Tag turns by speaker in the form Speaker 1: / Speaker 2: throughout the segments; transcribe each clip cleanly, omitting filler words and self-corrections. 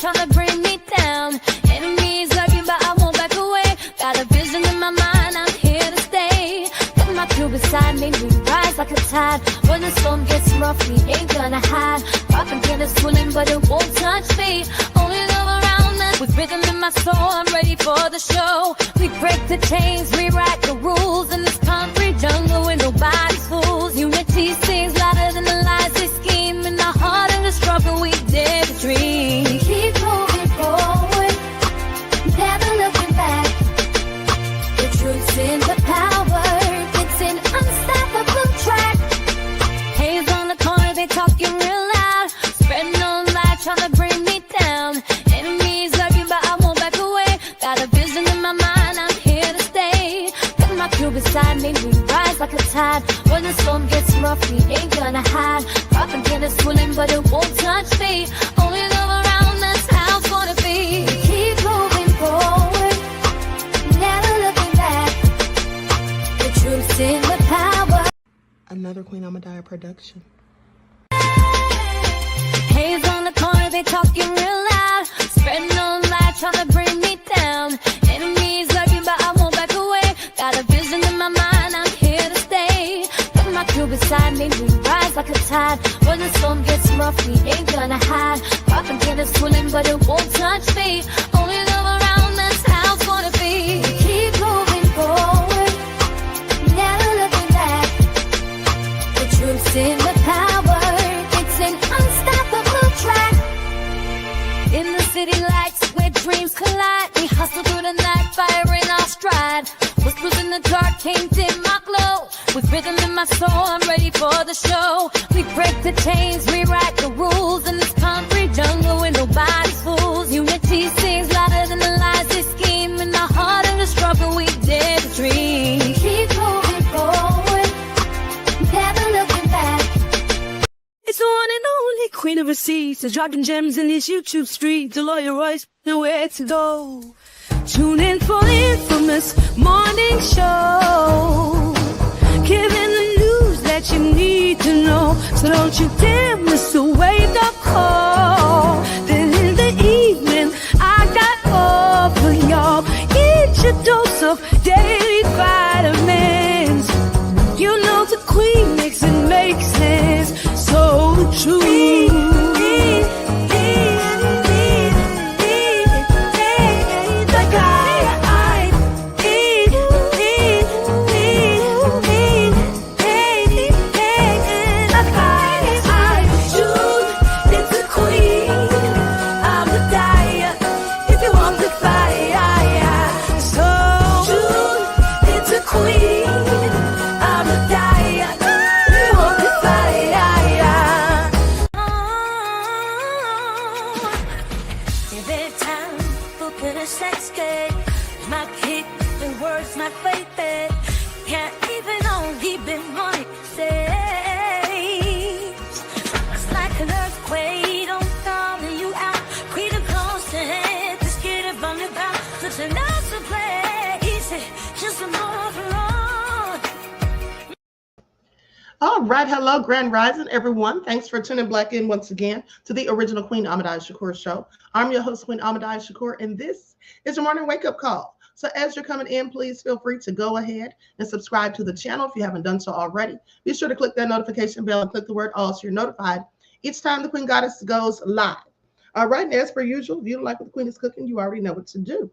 Speaker 1: trying to bring me down. Enemies lurking, but I won't back away. Got a vision in my mind, I'm here to stay. Got my crew beside me, we rise like a tide. When the storm gets rough, we ain't gonna hide. Propaganda swirling, but it won't touch me. Only love around us. With rhythm in my soul, I'm ready for the show. We break the chains, rewrite the rules. In this concrete jungle where nobody's fools. Unity sings louder than the lies they scheme. In the heart of the struggle, we dare to dream. We keep moving forward, never looking back. The truth's in the power, it's an unstoppable track. Haze on the corner, they talking real loud. Spreading on light, trying to bring me down. Enemies lurking, but I won't back away. Got a vision in my mind, I'm here to stay. Got my crew beside me, we rise like a tide. When the storm gets rough, we ain't gonna hide. Propaganda swirling, but it won't touch me. Only love around us, how it's gonna be. We keep moving forward, never looking back. The truth's in the power.
Speaker 2: Another Queen Ahmadiyyah production.
Speaker 1: Haze on the corner, they talking real loud. Spreading on light, trying to bring me down. Enemies lurking, but I won't back away. Got a vision in my mind, I'm here to stay. Got my crew beside me, we rise like a tide. When the storm gets rough, we ain't gonna hide. Propaganda swirling, but it won't touch me. Only love around us, how it's gonna be. We keep moving forward, never looking back. The truth's in the power, it's an unstoppable track. In the city lights where dreams collide, we hustle through the night, fire in our stride. Whispers in the dark can't dim my glow. With rhythm in my soul, I'm ready for the show. We break the chains, rewrite the rules. In this concrete jungle where nobody's fools. Unity sings louder than the lies they scheme. In the heart of the struggle, we dare to dream. We keep moving forward, never looking back.
Speaker 3: It's the one and only Queen of Receipts, is dropping gems in these YouTube streets. The lawyer Royce, nowhere to go. Tune in for the infamous morning show, giving the news that you need to know. So don't you dare miss a wake-up call. Then in the evening, I got all for y'all. Get your dose of daily vitamins. You know the Queen makes it make sense. So true.
Speaker 2: All right, hello, Grand Rising, everyone. Thanks for tuning back in once again to the original Queen Ahmadiyyah Shakur show. I'm your host, Queen Ahmadiyyah Shakur, and this is your morning wake-up call. So as you're coming in, please feel free to go ahead and subscribe to the channel if you haven't done so already. Be sure to click that notification bell and click the word all so you're notified each time the Queen Goddess goes live. All right, and as per usual, if you don't like what the Queen is cooking, you already know what to do.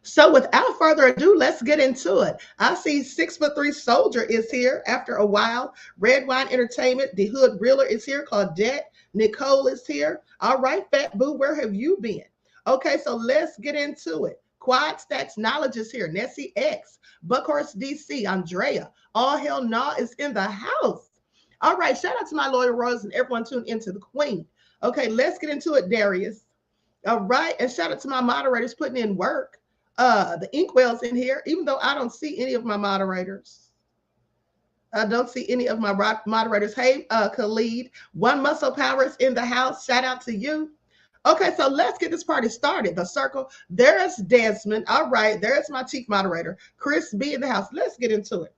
Speaker 2: So without further ado, let's get into it. I see 6'3" Soldier is here after a while. Red Wine Entertainment, the Hood Reeler is here. Claudette Nicole is here. All right, Fat Boo, where have you been? Okay, so let's get into it. Quad Stacks Knowledge is here. Nessie X, Buckhorse DC, Andrea. All Hell Nah is in the house. All right, shout out to my loyal royals and everyone tuned into the Queen. Okay, let's get into it, Darius. All right, and shout out to my moderators putting in work. The Inkwell's in here, even though I don't see any of my moderators. I don't see any of my moderators. Hey, Khalid, One Muscle Power is in the house. Shout out to you. Okay, so let's get this party started. The circle. There's Desmond. All right, there's my chief moderator, Chris B in the house. Let's get into it.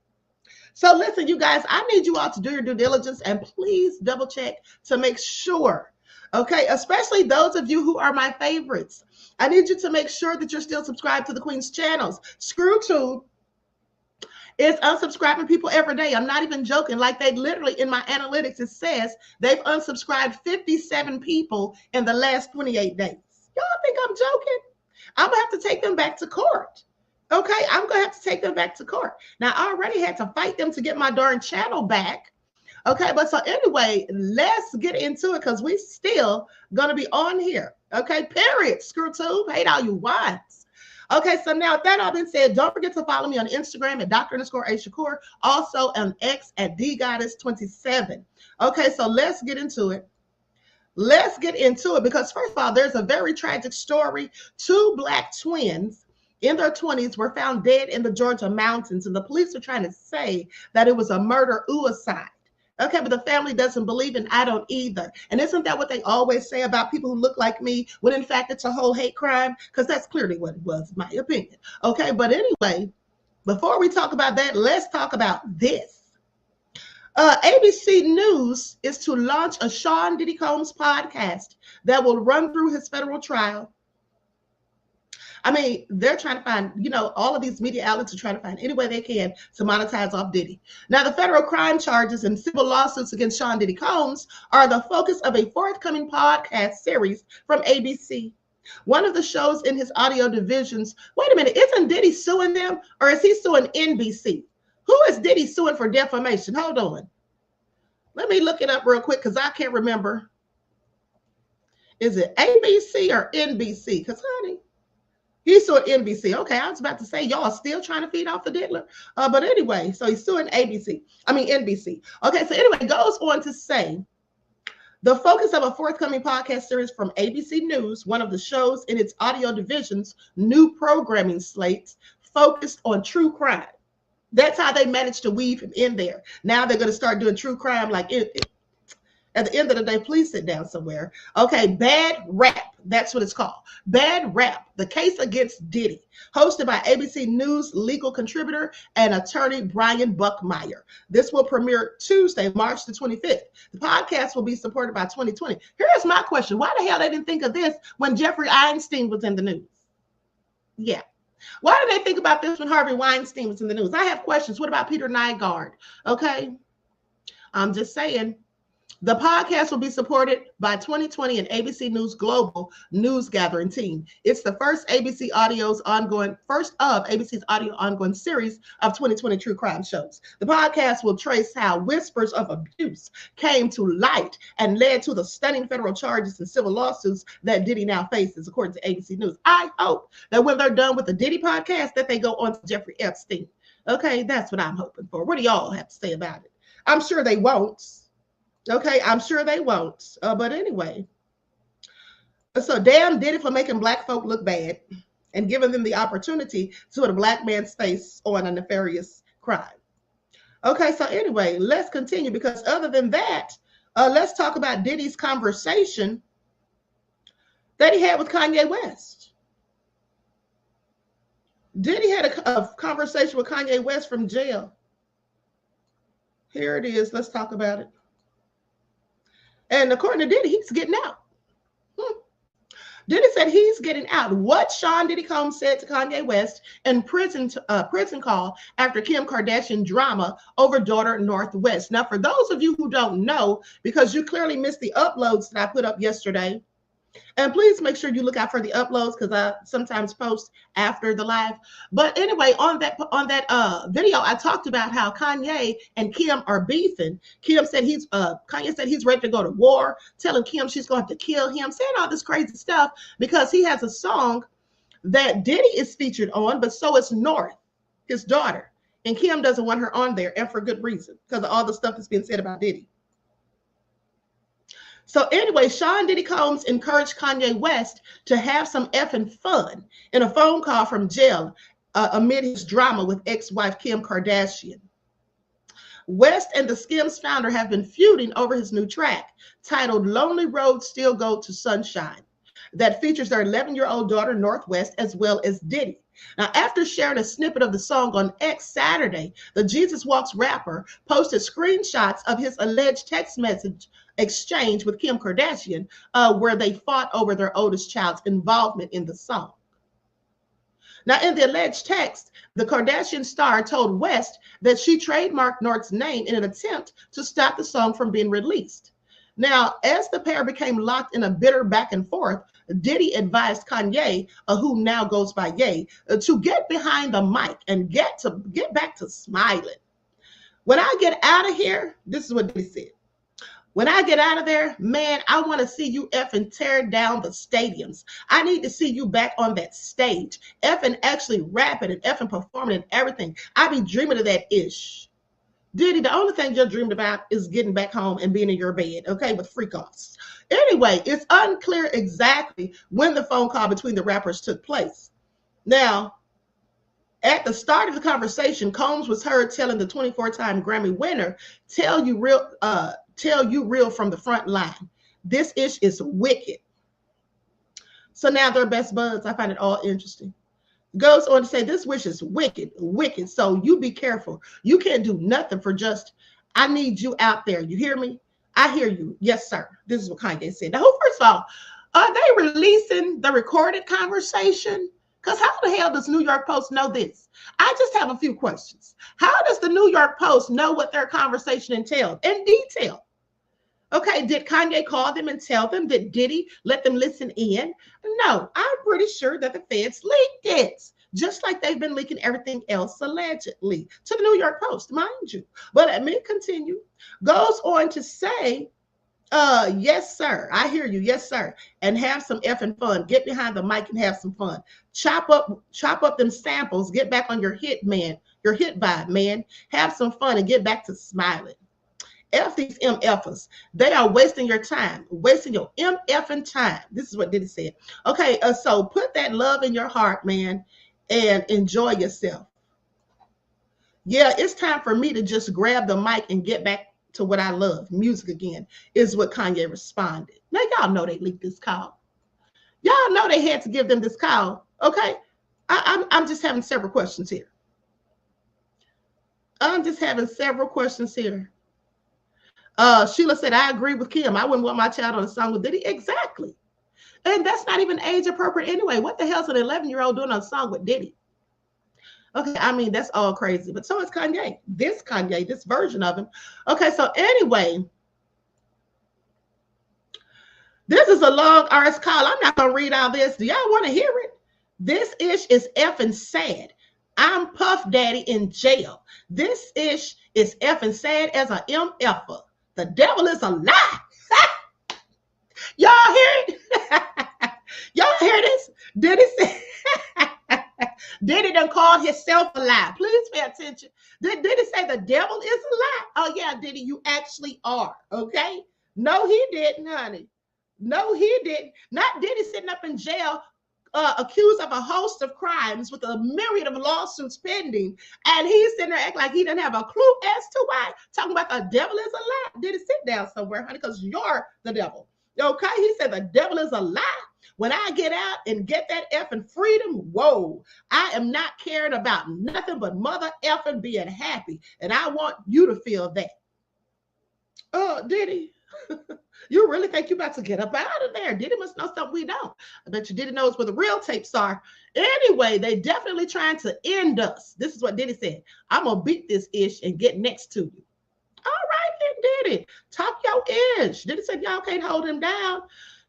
Speaker 2: So listen, you guys, I need you all to do your due diligence and please double check to make sure Okay, especially those of you who are my favorites. I need you to make sure that you're still subscribed to the Queen's channels. ScrewTube is unsubscribing people every day. I'm not even joking. Like, they literally, in my analytics, it says they've unsubscribed 57 people in the last 28 days. Y'all think I'm joking? I'm going to have to take them back to court. Okay, I'm going to have to take them back to court. Now, I already had to fight them to get my darn channel back. Okay, but so anyway, let's get into it because we still going to be on here. Okay, period. ScrewTube, hate all you whites. Okay, so now with that all being said, don't forget to follow me on Instagram at Dr_A_Shakur, also on X at DGoddess27. Okay, so let's get into it. Let's get into it because first of all, there's a very tragic story. Two Black twins in their 20s were found dead in the Georgia mountains, and the police are trying to say that it was a murder-suicide. Okay, but the family doesn't believe, and I don't either. And isn't that what they always say about people who look like me, when in fact it's a whole hate crime? Because that's clearly what it was, my opinion. Okay, but anyway, before we talk about that, let's talk about this. ABC News is to launch a Sean Diddy Combs podcast that will run through his federal trial. I mean, they're trying to find, all of these media outlets are trying to find any way they can to monetize off Diddy. Now, the federal crime charges and civil lawsuits against Sean Diddy Combs are the focus of a forthcoming podcast series from ABC. One of the shows in his audio divisions, wait a minute, isn't Diddy suing them, or is he suing NBC? Who is Diddy suing for defamation? Hold on. Let me look it up real quick because I can't remember. Is it ABC or NBC? Because, honey, he's suing NBC. Okay, I was about to say, y'all still trying to feed off the diddler. But anyway, so he's suing NBC. Okay, so anyway, goes on to say, the focus of a forthcoming podcast series from ABC News, one of the shows in its audio division's new programming slates, focused on true crime. That's how they managed to weave him in there. Now they're going to start doing true crime like it. At the end of the day, please sit down somewhere. Okay, Bad Rap. That's what it's called. Bad Rap, the case against Diddy, hosted by ABC News legal contributor and attorney Brian Buckmeyer. This will premiere Tuesday, March the 25th. The podcast will be supported by 2020. Here's my question. Why the hell they didn't think of this when Jeffrey Einstein was in the news? Yeah. Why did they think about this when Harvey Weinstein was in the news? I have questions. What about Peter Nygaard? Okay. I'm just saying. The podcast will be supported by 2020 and ABC News Global News Gathering Team. It's the first of ABC's audio ongoing series of 2020 true crime shows. The podcast will trace how whispers of abuse came to light and led to the stunning federal charges and civil lawsuits that Diddy now faces, according to ABC News. I hope that when they're done with the Diddy podcast, that they go on to Jeffrey Epstein. Okay, that's what I'm hoping for. What do y'all have to say about it? I'm sure they won't. Okay, I'm sure they won't. But anyway, so damn Diddy for making Black folk look bad and giving them the opportunity to put a Black man's face on a nefarious crime. Okay, so anyway, let's continue because other than that, let's talk about Diddy's conversation that he had with Kanye West. Diddy had a conversation with Kanye West from jail. Here it is. Let's talk about it. And according to Diddy, he's getting out. Diddy said he's getting out. What Sean Diddy Combs said to Kanye West in prison call after Kim Kardashian drama over daughter Northwest. Now, for those of you who don't know, because you clearly missed the uploads that I put up yesterday, and please make sure you look out for the uploads because I sometimes post after the live. But anyway, on that video, I talked about how Kanye and Kim are beefing. Kanye said he's ready to go to war, telling Kim she's going to have to kill him, saying all this crazy stuff because he has a song that Diddy is featured on, but so is North, his daughter. And Kim doesn't want her on there, and for good reason, because of all the stuff that's being said about Diddy. So anyway, Sean Diddy Combs encouraged Kanye West to have some effing fun in a phone call from jail amid his drama with ex-wife Kim Kardashian. West and the Skims founder have been feuding over his new track titled Lonely Roads Still Go to Sunshine that features their 11-year-old daughter Northwest as well as Diddy. Now, after sharing a snippet of the song on X Saturday, the Jesus Walks rapper posted screenshots of his alleged text message exchange with Kim Kardashian, where they fought over their oldest child's involvement in the song. Now, in the alleged text, the Kardashian star told West that she trademarked North's name in an attempt to stop the song from being released. Now, as the pair became locked in a bitter back and forth, Diddy advised Kanye, who now goes by Ye, to get behind the mic and get back to smiling. When I get out of here, this is what Diddy said. When I get out of there, man, I want to see you effing tear down the stadiums. I need to see you back on that stage, effing actually rapping and effing performing and everything. I be dreaming of that ish. Diddy, the only thing you're dreaming about is getting back home and being in your bed, okay, with freak offs. Anyway, it's unclear exactly when the phone call between the rappers took place. Now, at the start of the conversation, Combs was heard telling the 24-time Grammy winner, tell you real from the front line. This ish is wicked. So now they're best buds. I find it all interesting. Goes on to say, this wish is wicked, wicked. So you be careful. You can't do nothing for just, I need you out there. You hear me? I hear you. Yes, sir. This is what Kanye said. Now, first of all, are they releasing the recorded conversation? Because how the hell does New York Post know this? I just have a few questions. How does the New York Post know what their conversation entailed in detail? Okay, did Kanye call them and tell them? Did Diddy let them listen in? No, I'm pretty sure that the feds leaked it, just like they've been leaking everything else allegedly to the New York Post, mind you. But let me continue. Goes on to say, yes, sir. I hear you. Yes, sir. And have some effing fun. Get behind the mic and have some fun. Chop up them samples. Get back on your hit vibe, man. Have some fun and get back to smiling. F these MFers. They are wasting your time, wasting your MFing time. This is what Diddy said. Okay, so put that love in your heart, man, and enjoy yourself. Yeah, it's time for me to just grab the mic and get back to what I love, music again, is what Kanye responded. Now, y'all know they leaked this call. Y'all know they had to give them this call, okay? I'm just having several questions here. Sheila said, I agree with Kim. I wouldn't want my child on a song with Diddy. Exactly. And that's not even age appropriate anyway. What the hell's an 11-year-old doing on a song with Diddy? Okay, I mean, that's all crazy. But so is Kanye. This version of him. Okay, so anyway, this is a long RS call. I'm not going to read all this. Do y'all want to hear it? This ish is effing sad. I'm Puff Daddy in jail. This ish is effing sad as a MFer. The devil is a lie. Y'all hear it? Y'all hear this? Diddy say, Diddy done called himself a lie. Please pay attention. Did Diddy say the devil is a lie? Oh, yeah, Diddy, you actually are, okay? No, he didn't, honey. No, he didn't. Not Diddy sitting up in jail accused of a host of crimes with a myriad of lawsuits pending, and he's sitting there acting like he didn't have a clue as to why. Talking about the devil is a lie. Did it sit down somewhere, honey? Because you're the devil. Okay, he said the devil is a lie. When I get out and get that effing freedom, whoa, I am not caring about nothing but mother effing being happy, and I want you to feel that. Oh, Diddy. You really think you're about to get up out of there? Diddy must know something we don't. I bet you Diddy knows where the real tapes are. Anyway, they definitely trying to end us. This is what Diddy said. I'm going to beat this ish and get next to you. All right, then, Diddy. Talk your ish. Diddy said y'all can't hold him down.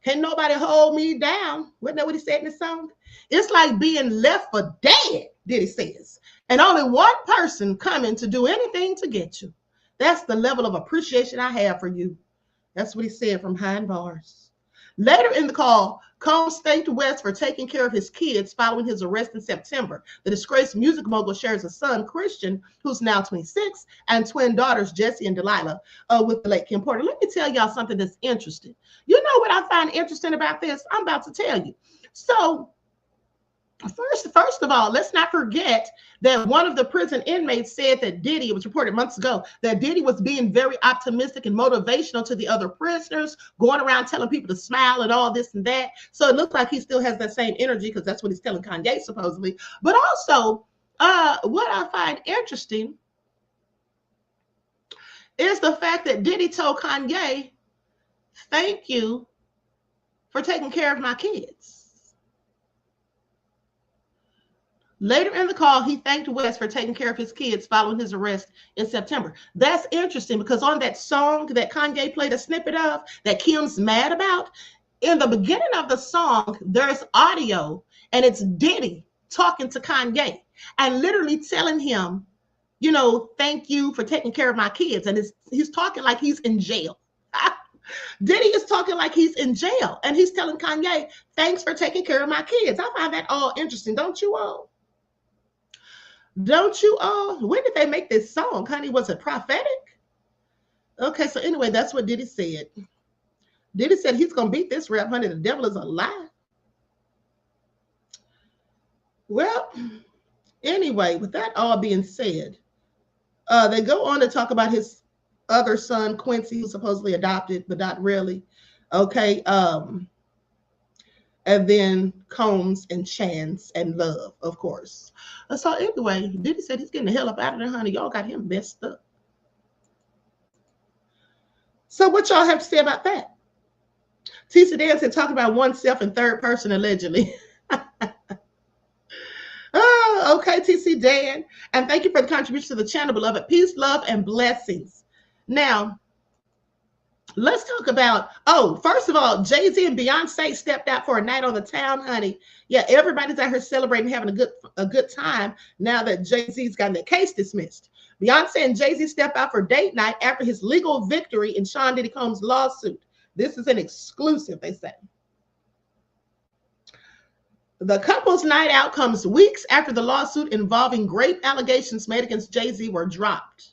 Speaker 2: Can't nobody hold me down. Wasn't that what he said in the song? It's like being left for dead, Diddy says. And only one person coming to do anything to get you. That's the level of appreciation I have for you. That's what he said from behind bars. Later in the call, Combs thanked West for taking care of his kids following his arrest in September. The disgraced music mogul shares a son, Christian, who's now 26, and twin daughters, Jesse and Delilah, with the late Kim Porter. Let me tell y'all something that's interesting. You know what I find interesting about this? I'm about to tell you. So, First of all, let's not forget that one of the prison inmates said that Diddy, it was reported months ago, that Diddy was being very optimistic and motivational to the other prisoners, going around telling people to smile and all this and that. So it looks like he still has that same energy because that's what he's telling Kanye, supposedly. But also, what I find interesting is the fact that Diddy told Kanye thank you for taking care of my kids. Later in the call, he thanked West for taking care of his kids following his arrest in September. That's interesting because on that song that Kanye played a snippet of that Kim's mad about, in the beginning of the song, there's audio and it's Diddy talking to Kanye and literally telling him, you know, thank you for taking care of my kids. And he's talking like he's in jail. Diddy is talking like he's in jail and he's telling Kanye, thanks for taking care of my kids. I find that all interesting. Don't you all? Don't you all? When did they make this song, honey? Was it prophetic? Okay, so anyway, that's what Diddy said. Diddy said he's going to beat this rap, honey. The devil is a lie. Well, anyway, with that all being said, they go on to talk about his other son, Quincy, who's supposedly adopted, but not really. Okay. And then Combs and Chance and Love, of course. So anyway, Diddy said he's getting the hell up out of there, honey. Y'all got him messed up. So what y'all have to say about that? Tisa Dan said talk about oneself in third person allegedly. Oh, okay, TC Dan. And thank you for the contribution to the channel, beloved. Peace, love, and blessings. Now, let's talk about, first of all, Jay-Z and Beyonce stepped out for a night on the town, honey. Yeah, everybody's out here celebrating, having a good time now that Jay-Z's gotten that case dismissed. Beyonce and Jay-Z step out for date night after his legal victory in Sean Diddy Combs' lawsuit. This is an exclusive, they say. The couple's night out comes weeks after the lawsuit involving rape allegations made against Jay-Z were dropped.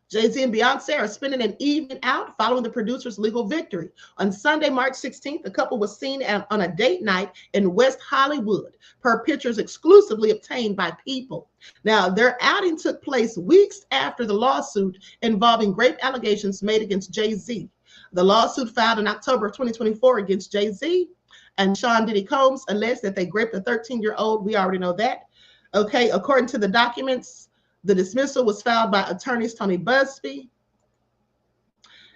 Speaker 2: Jay-Z and Beyonce are spending an evening out following the producer's legal victory. On Sunday, March 16th, the couple was seen on a date night in West Hollywood, per pictures exclusively obtained by People. Now, their outing took place weeks after the lawsuit involving rape allegations made against Jay-Z. The lawsuit filed in October of 2024 against Jay-Z and Sean Diddy Combs alleged that they raped a 13-year-old. We already know that. Okay, according to the documents, the dismissal was filed by attorneys Tony Busby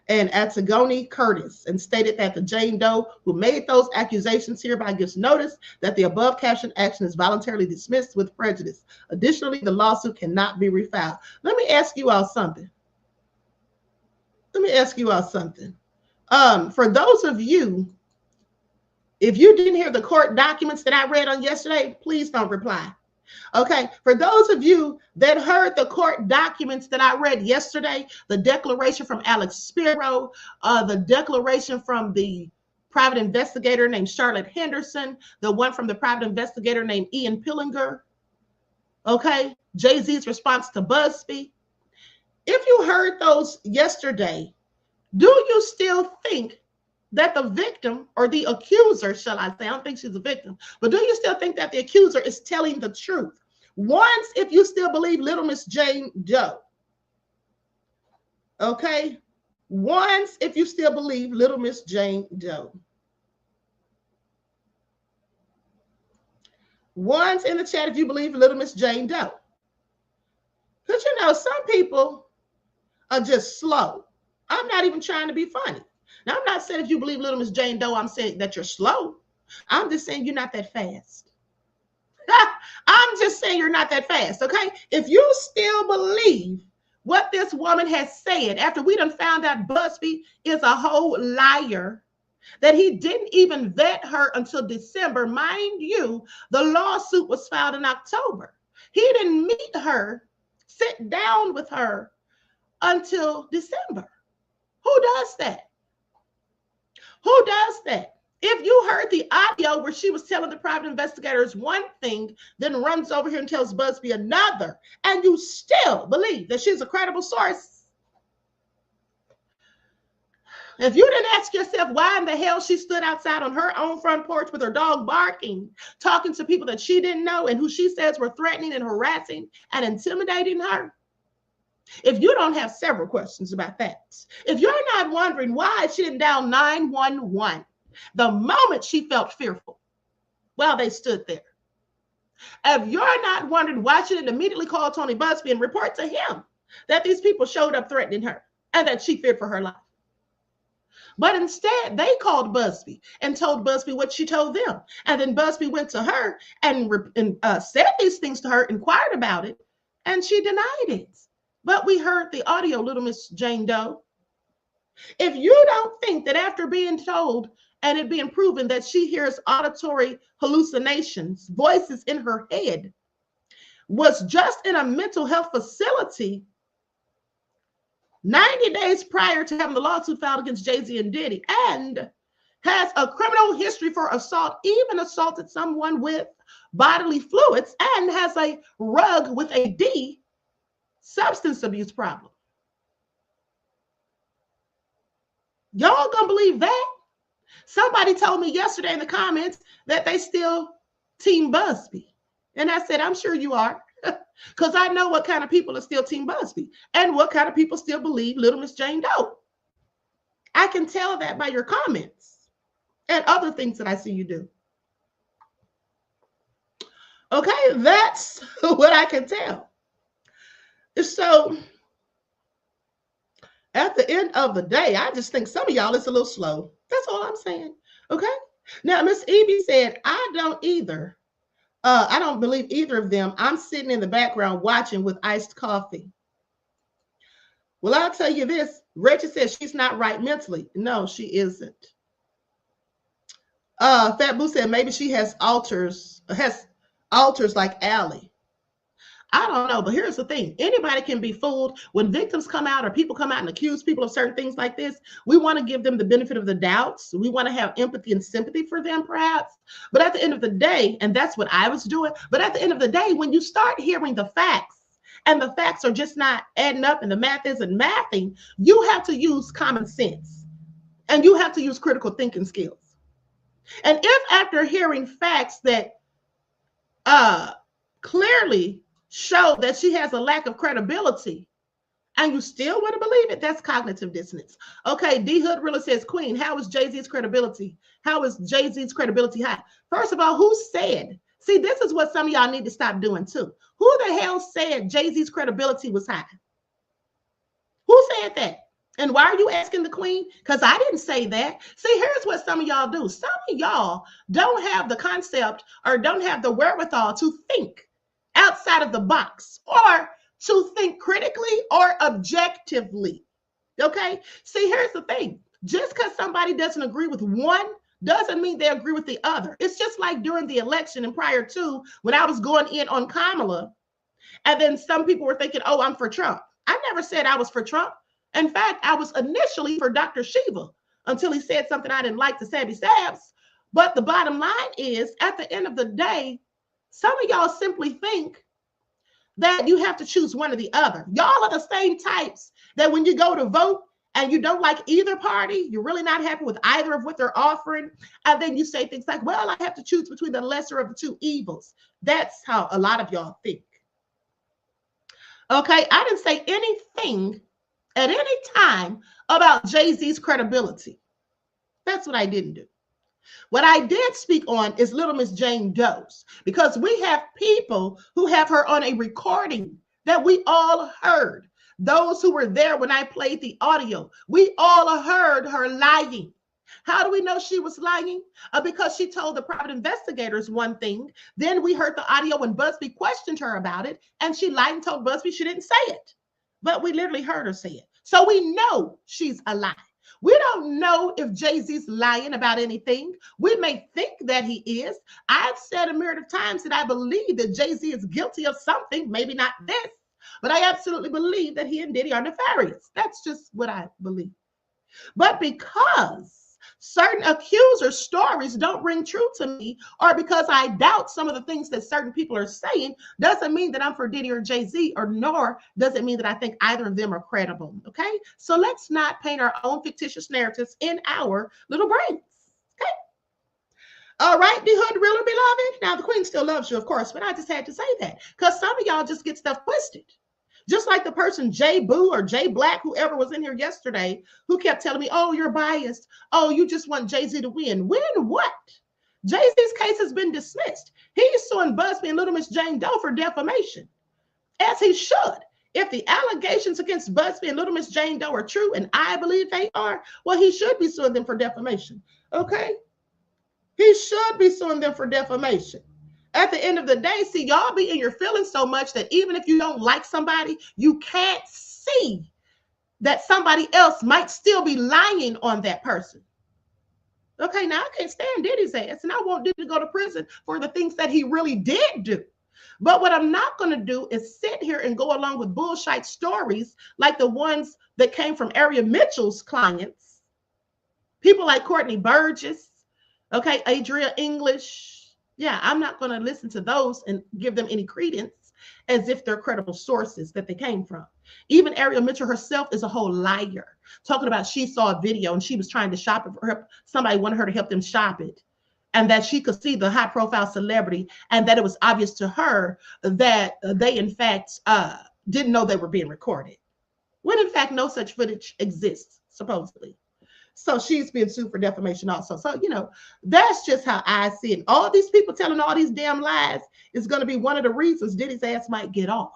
Speaker 2: and Atagoni Curtis and stated that the Jane Doe who made those accusations hereby gives notice that the above captioned action is voluntarily dismissed with prejudice. Additionally, the lawsuit cannot be refiled. Let me ask you all something. For those of you, if you didn't hear the court documents that I read on yesterday, please don't reply. Okay, for those of you that heard the court documents that I read yesterday, the declaration from Alex Spiro, the declaration from the private investigator named Charlotte Henderson, the one from the private investigator named Ian Pillinger, okay, Jay-Z's response to Busby. If you heard those yesterday, do you still think that the victim or the accuser, shall I say, I don't think she's a victim, but do you still think that the accuser is telling the truth? Once, if you still believe Little Miss Jane Doe, okay? Once, if you still believe Little Miss Jane Doe. Once in the chat if you believe Little Miss Jane Doe. Because, you know, some people are just slow. I'm not even trying to be funny. Now, I'm not saying if you believe Little Miss Jane Doe, I'm saying that you're slow. I'm just saying you're not that fast. I'm just saying you're not that fast, okay? If you still believe what this woman has said after we done found out Busby is a whole liar, that he didn't even vet her until December. Mind you, the lawsuit was filed in October. He didn't meet her, sit down with her until December. Who does that? Who does that? If you heard the audio where she was telling the private investigators one thing, then runs over here and tells Busby another, and you still believe that she's a credible source. If you didn't ask yourself why in the hell she stood outside on her own front porch with her dog barking, talking to people that she didn't know and who she says were threatening and harassing and intimidating her, if you don't have several questions about that, if you're not wondering why she didn't dial 911 the moment she felt fearful while they stood there, if you're not wondering why she didn't immediately call Tony Busby and report to him that these people showed up threatening her and that she feared for her life, But instead, they called Busby and told Busby what she told them. And then Busby went to her and said these things to her, inquired about it, and she denied it. But we heard the audio, little Miss Jane Doe. If you don't think that after being told and it being proven that she hears auditory hallucinations, voices in her head, was just in a mental health facility 90 days prior to having the lawsuit filed against Jay-Z and Diddy, and has a criminal history for assault, even assaulted someone with bodily fluids, and has a rug with a D substance abuse problem. Y'all gonna believe that? Somebody told me yesterday in the comments that they still Team Busby. And I said, I'm sure you are. Because I know what kind of people are still Team Busby and what kind of people still believe little Miss Jane Doe. I can tell that by your comments and other things that I see you do. Okay, that's what I can tell. So at the end of the day, I just think some of y'all is a little slow. That's all I'm saying. Okay. Now, Miss Evie said, I don't either. I don't believe either of them. I'm sitting in the background watching with iced coffee. Well, I'll tell you this. Rachel says she's not right mentally. No, she isn't. Fat Boo said maybe she has alters like Allie. I don't know, but here's the thing. Anybody can be fooled. When victims come out or people come out and accuse people of certain things like this, we want to give them the benefit of the doubts. We want to have empathy and sympathy for them, perhaps. But at the end of the day, and that's what I was doing, but at the end of the day, when you start hearing the facts, and the facts are just not adding up and the math isn't mathing, you have to use common sense. And you have to use critical thinking skills. And if after hearing facts that clearly show that she has a lack of credibility and you still want to believe it, that's cognitive dissonance. Okay, D Hood really says, Queen, how is Jay-Z's credibility? How is Jay-Z's credibility high? First of all, who said? See, this is what some of y'all need to stop doing too. Who the hell said Jay-Z's credibility was high? Who said that? And why are you asking the Queen? Because I didn't say that. See, here's what some of y'all do. Some of y'all don't have the concept or don't have the wherewithal to think outside of the box or to think critically or objectively. Okay? See, here's the thing. Just because somebody doesn't agree with one doesn't mean they agree with the other. It's just like during the election and prior to when I was going in on Kamala, and then some people were thinking, oh, I'm for Trump. I never said I was for Trump. In fact, I was initially for Dr. Shiva until he said something I didn't like to Sabby Sabs. But the bottom line is, at the end of the day, some of y'all simply think that you have to choose one or the other. Y'all are the same types that when you go to vote and you don't like either party, you're really not happy with either of what they're offering, and then you say things like, well, I have to choose between the lesser of the two evils. That's how a lot of y'all think. Okay, I didn't say anything at any time about Jay-Z's credibility. That's what I didn't do. What I did speak on is little Miss Jane Doe's, because we have people who have her on a recording that we all heard. Those who were there when I played the audio, we all heard her lying. How do we know she was lying? Because she told the private investigators one thing. Then we heard the audio when Busby questioned her about it, and she lied and told Busby she didn't say it. But we literally heard her say it. So we know she's a lie. We don't know if Jay-Z's lying about anything. We may think that he is. I've said a myriad of times that I believe that Jay-Z is guilty of something, maybe not this, but I absolutely believe that he and Diddy are nefarious. That's just what I believe. But because certain accuser stories don't ring true to me, or because I doubt some of the things that certain people are saying, doesn't mean that I'm for Diddy or Jay-Z, or nor does it mean that I think either of them are credible. Okay, so let's not paint our own fictitious narratives in our little brains. Okay. All right, the hood really beloved. Now the Queen still loves you, of course, but I just had to say that because some of y'all just get stuff twisted. Just like the person Jay Boo or Jay Black, whoever was in here yesterday, who kept telling me, oh, you're biased. Oh, you just want Jay-Z to win. Win what? Jay-Z's case has been dismissed. He's suing Busby and little Miss Jane Doe for defamation, as he should. if the allegations against Busby and Little Miss Jane Doe are true, and I believe they are, well, he should be suing them for defamation. Okay? He should be suing them for defamation. At the end of the day, see, y'all be in your feelings so much that even if you don't like somebody, you can't see that somebody else might still be lying on that person. Okay, now I can't stand Diddy's ass, and I want Diddy to go to prison for the things that he really did do. But what I'm not going to do is sit here and go along with bullshit stories like the ones that came from Area Mitchell's clients. People like Courtney Burgess, okay, Adria English. Yeah, I'm not going to listen to those and give them any credence as if they're credible sources that they came from. Even Area Mitchell herself is a whole liar, talking about she saw a video and she was trying to shop it for her. Somebody wanted her to help them shop it, and that she could see the high profile celebrity, and that it was obvious to her that they in fact didn't know they were being recorded, when in fact no such footage exists, supposedly. So she's being sued for defamation also. So, you know, that's just how I see it. All these people telling all these damn lies is going to be one of the reasons Diddy's ass might get off.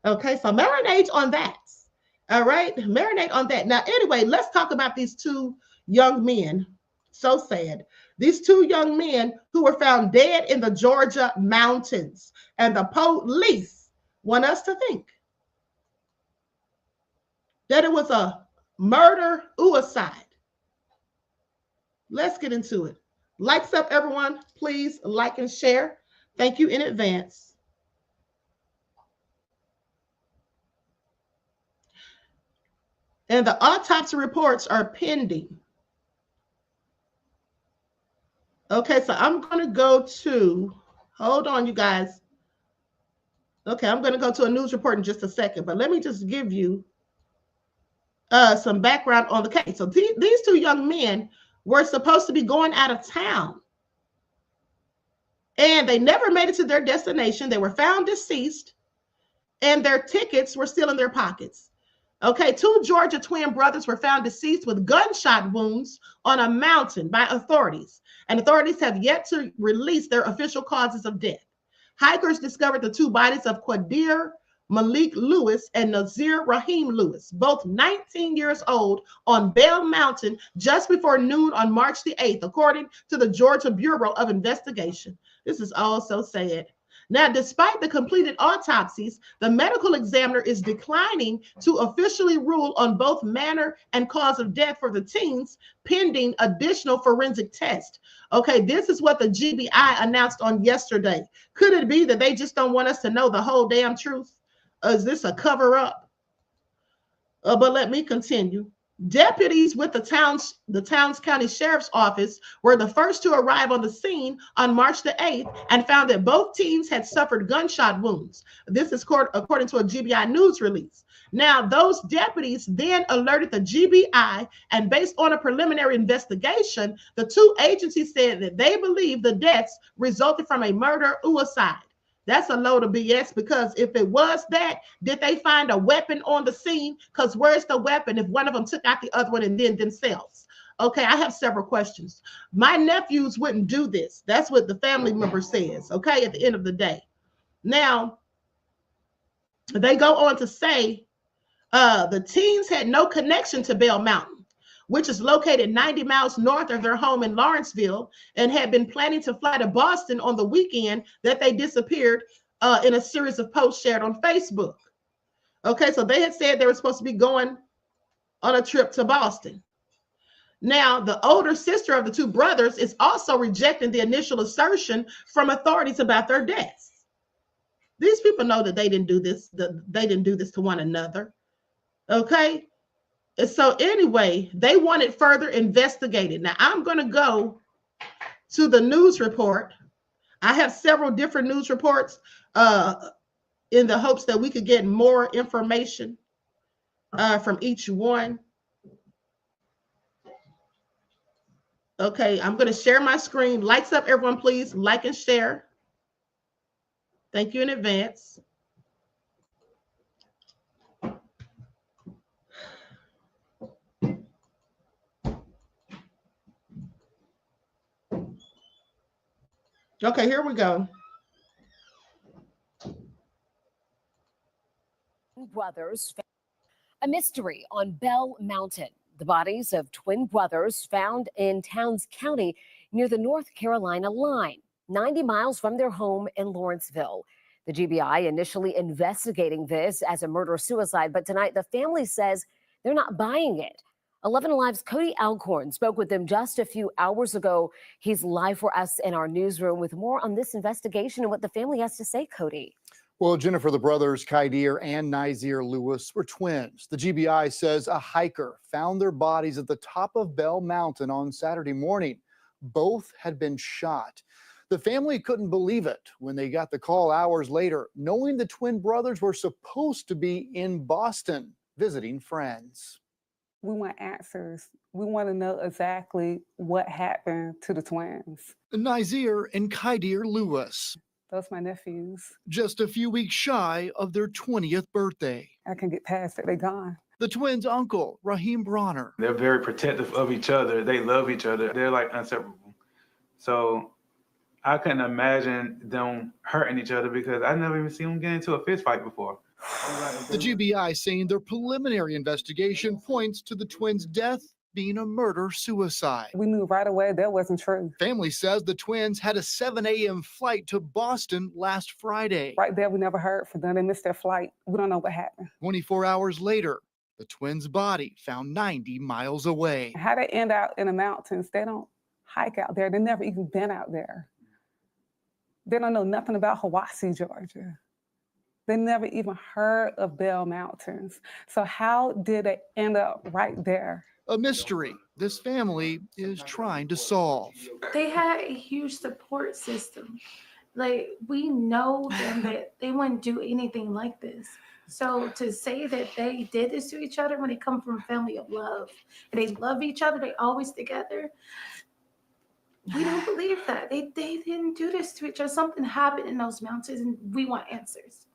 Speaker 2: Okay, so marinate on that. All right, marinate on that. Now, anyway, let's talk about these two young men. So sad. These two young men who were found dead in the Georgia mountains. And the police want us to think that it was a murder-suicide. Let's get into it. Likes up, everyone. Please like and share. Thank you in advance. And the autopsy reports are pending. Okay, so I'm going to go to, hold on, you guys. Okay, I'm going to go to a news report in just a second, but let me just give you some background on the case. So these two young men were supposed to be going out of town, and they never made it to their destination. They were found deceased, and their tickets were still in their pockets. Okay, two Georgia twin brothers were found deceased with gunshot wounds on a mountain by authorities, and authorities have yet to release their official causes of death. Hikers discovered the two bodies of Qadir Malik Lewis and Nazir Rahim Lewis, both 19 years old, on Bell Mountain just before noon on March the 8th, according to the Georgia Bureau of Investigation. This is all so sad. Now, despite the completed autopsies, the medical examiner is declining to officially rule on both manner and cause of death for the teens, pending additional forensic tests. Okay, this is what the GBI announced on yesterday. Could it be that they just don't want us to know the whole damn truth? Is this a cover-up? But let me continue. Deputies with the Towns County Sheriff's Office were the first to arrive on the scene on March the 8th and found that both teens had suffered gunshot wounds. This is according to a GBI news release. Now, those deputies then alerted the GBI, and based on a preliminary investigation, the two agencies said that they believe the deaths resulted from a murder-suicide. That's a load of BS, because if it was that, did they find a weapon on the scene? Because where's the weapon if one of them took out the other one and then themselves? Okay, I have several questions. My nephews wouldn't do this. That's what the family member says, okay, at the end of the day. Now, they go on to say the teens had no connection to Bell Mountain, which is located 90 miles north of their home in Lawrenceville, and had been planning to fly to Boston on the weekend that they disappeared in a series of posts shared on Facebook. Okay, so they had said they were supposed to be going on a trip to Boston. Now, the older sister of the two brothers is also rejecting the initial assertion from authorities about their deaths. These people know that they didn't do this, they didn't do this to one another. Okay. So anyway, they want it further investigated. Now, I'm going to go to the news report. I have several different news reports in the hopes that we could get more information from each one. Okay, I'm going to share my screen. Lights up, everyone, please. Like and share. Thank you in advance. Okay, here we go.
Speaker 4: brothers. A mystery on Bell Mountain. The bodies of twin brothers found in Towns County near the North Carolina line, 90 miles from their home in Lawrenceville. The GBI initially investigating this as a murder-suicide, but tonight the family says they're not buying it. 11 Alive's Cody Alcorn spoke with them just a few hours ago. He's live for us in our newsroom with more on this investigation and what the family has to say, Cody.
Speaker 5: Well, Jennifer, the brothers Khaidir and Nazir Lewis were twins. The GBI says a hiker found their bodies at the top of Bell Mountain on Saturday morning. Both had been shot. The family couldn't believe it when they got the call hours later, knowing the twin brothers were supposed to be in Boston visiting friends.
Speaker 6: We want answers. We want to know exactly what happened to the twins.
Speaker 5: Nazir and Khaidir Lewis.
Speaker 6: Those my nephews.
Speaker 5: Just a few weeks shy of their 20th birthday.
Speaker 6: I can get past it. They're gone.
Speaker 5: The twins' uncle, Raheem Bronner.
Speaker 7: They're very protective of each other. They love each other. They're like inseparable. So I couldn't imagine them hurting each other because I never even seen them get into a fist fight before.
Speaker 5: The GBI saying their preliminary investigation points to the twins' death being a murder-suicide.
Speaker 6: We knew right away that wasn't true.
Speaker 5: Family says the twins had a 7 a.m. flight to Boston last Friday.
Speaker 6: Right there, we never heard from them. They missed their flight. We don't know what happened.
Speaker 5: 24 hours later, the twins' body found 90 miles away.
Speaker 6: How they end out in the mountains, they don't hike out there. They've never even been out there. They don't know nothing about Hiwassee, Georgia. They never even heard of Bell Mountains. So how did they end up right there?
Speaker 5: A mystery this family is trying to solve.
Speaker 8: They had a huge support system. Like, we know them that they wouldn't do anything like this. So to say that they did this to each other when they come from a family of love, and they love each other, they always together, we don't believe that. They didn't do this to each other. Something happened in those mountains, and we want answers.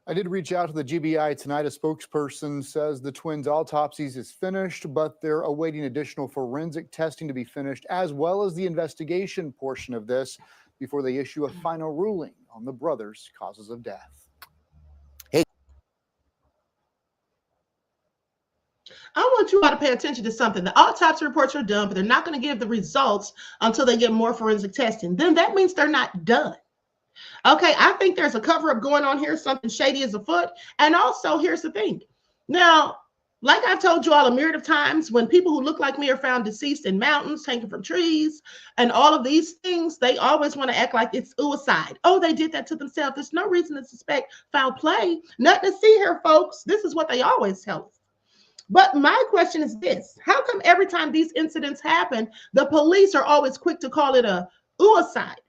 Speaker 5: I did reach out to the GBI tonight. A spokesperson says the twins' autopsies is finished, but they're awaiting additional forensic testing to be finished, as well as the investigation portion of this before they issue a final ruling on the brothers' causes of death.
Speaker 2: I want you all to pay attention to something. The autopsy reports are done, but they're not going to give the results until they get more forensic testing. Then that means they're not done. Okay, I think there's a cover-up going on here. Something shady is afoot. And also, here's the thing. Now, like I've told you all a myriad of times, when people who look like me are found deceased in mountains, hanging from trees, and all of these things, they always want to act like it's suicide. Oh, they did that to themselves. There's no reason to suspect foul play. Nothing to see here, folks. This is what they always tell us. But my question is this. How come every time these incidents happen, the police are always quick to call it a suicide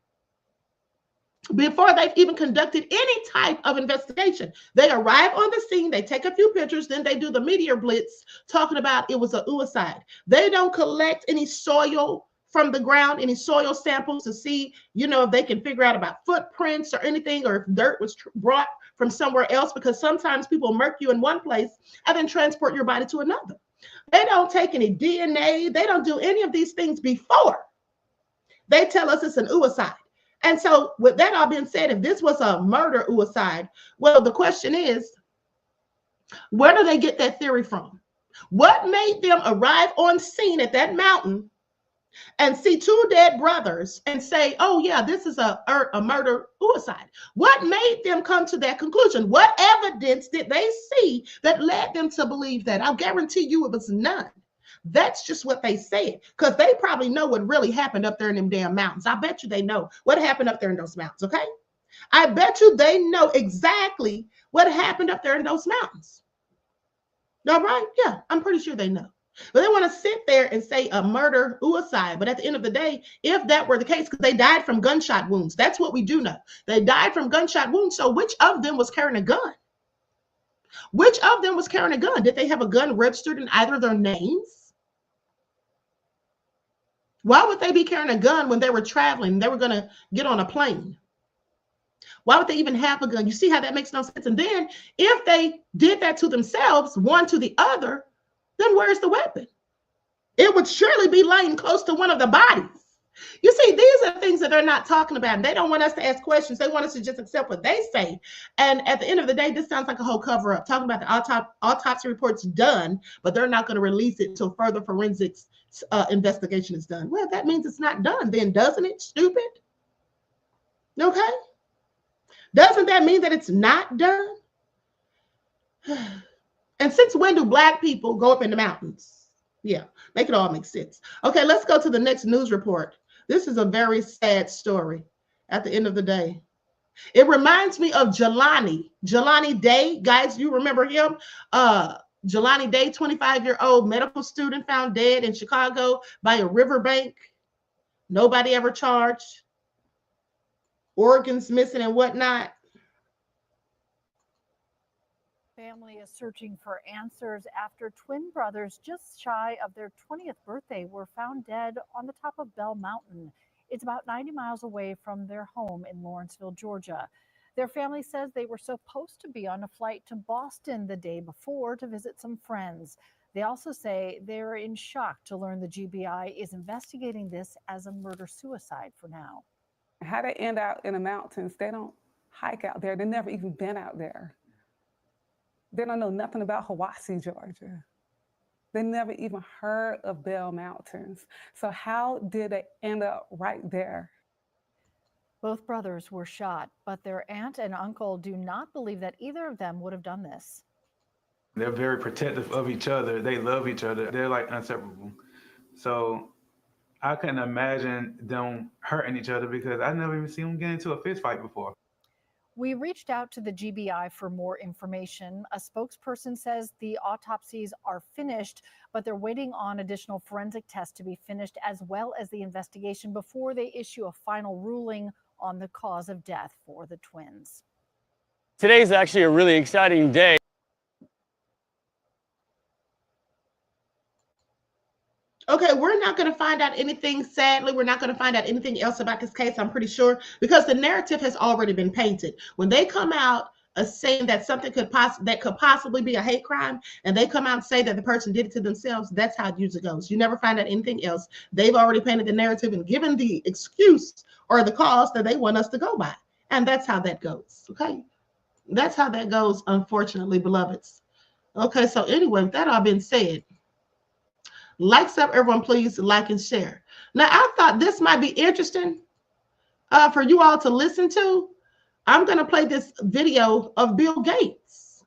Speaker 2: before they've even conducted any type of investigation? They arrive on the scene, they take a few pictures, then they do the media blitz talking about it was a suicide. They don't collect any soil from the ground, any soil samples to see, if they can figure out about footprints or anything, or if dirt was brought from somewhere else, because sometimes people murk you in one place and then transport your body to another. They don't take any DNA. They don't do any of these things before they tell us it's an suicide. And so with that all being said, if this was a murder suicide, well, the question is, where do they get that theory from? What made them arrive on scene at that mountain and see two dead brothers and say, oh yeah, this is a murder suicide? What made them come to that conclusion? What evidence did they see that led them to believe that? I'll guarantee you it was none. That's just what they said, because they probably know what really happened up there in them damn mountains. I bet you they know what happened up there in those mountains, okay? I bet you they know exactly what happened up there in those mountains. All right? Yeah, I'm pretty sure they know. But they want to sit there and say a murder suicide. But at the end of the day, if that were the case, because they died from gunshot wounds, that's what we do know. They died from gunshot wounds. So which of them was carrying a gun? Which of them was carrying a gun? Did they have a gun registered in either of their names? Why would they be carrying a gun when they were traveling? They were going to get on a plane. Why would they even have a gun? You see how that makes no sense? And then if they did that to themselves, one to the other, then where's the weapon? It would surely be laying close to one of the bodies. You see, these are the things that they're not talking about. And they don't want us to ask questions. They want us to just accept what they say. And at the end of the day, this sounds like a whole cover up, talking about the autopsy report's done, but they're not going to release it till further forensics investigation is done. Well, that means it's not done then, doesn't it? Stupid. Okay. Doesn't that mean that it's not done? And since when do Black people go up in the mountains? Yeah, make it all make sense. Okay, let's go to the next news report. This is a very sad story at the end of the day. It reminds me of Jelani Day. Guys, you remember him? Jelani Day, 25-year-old medical student found dead in Chicago by a riverbank. Nobody ever charged. Organs missing and whatnot.
Speaker 9: Family is searching for answers after twin brothers just shy of their 20th birthday were found dead on the top of Bell Mountain. It's about 90 miles away from their home in Lawrenceville, Georgia. Their family says they were supposed to be on a flight to Boston the day before to visit some friends. They also say they're in shock to learn the GBI is investigating this as a murder-suicide for now.
Speaker 6: How they end out in the mountains, they don't hike out there. They've never even been out there. They don't know nothing about Hiwassee, Georgia. They never even heard of Bell Mountains. So how did they end up right there?
Speaker 9: Both brothers were shot, but their aunt and uncle do not believe that either of them would have done this.
Speaker 7: They're very protective of each other. They love each other. They're like inseparable. So I couldn't imagine them hurting each other because I never even seen them get into a fist fight before.
Speaker 9: We reached out to the GBI for more information. A spokesperson says the autopsies are finished, but they're waiting on additional forensic tests to be finished, as well as the investigation before they issue a final ruling on the cause of death for the twins.
Speaker 10: Today's actually a really exciting day.
Speaker 2: Okay, we're not going to find out anything, sadly. We're not going to find out anything else about this case, I'm pretty sure, because the narrative has already been painted. When they come out saying that something could possibly be a hate crime, and they come out and say that the person did it to themselves, that's how it usually goes. You never find out anything else. They've already painted the narrative and given the excuse or the cause that they want us to go by. And that's how that goes, okay? That's how that goes, unfortunately, beloveds. Okay, so anyway, with that all being said, likes up, everyone, please like and share. Now, I thought this might be interesting for you all to listen to. I'm going to play this video of Bill Gates.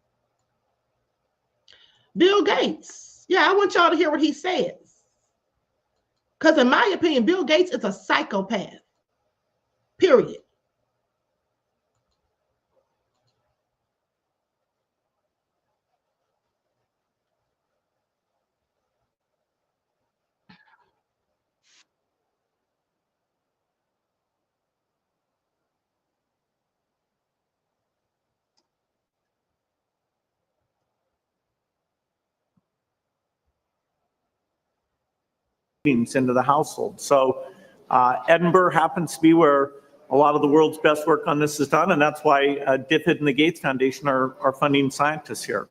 Speaker 2: Bill Gates. Yeah, I want y'all to hear what he says. Because in my opinion, Bill Gates is a psychopath. Period.
Speaker 11: into the household. So Edinburgh happens to be where a lot of the world's best work on this is done, and that's why DFID and the Gates Foundation are funding scientists here.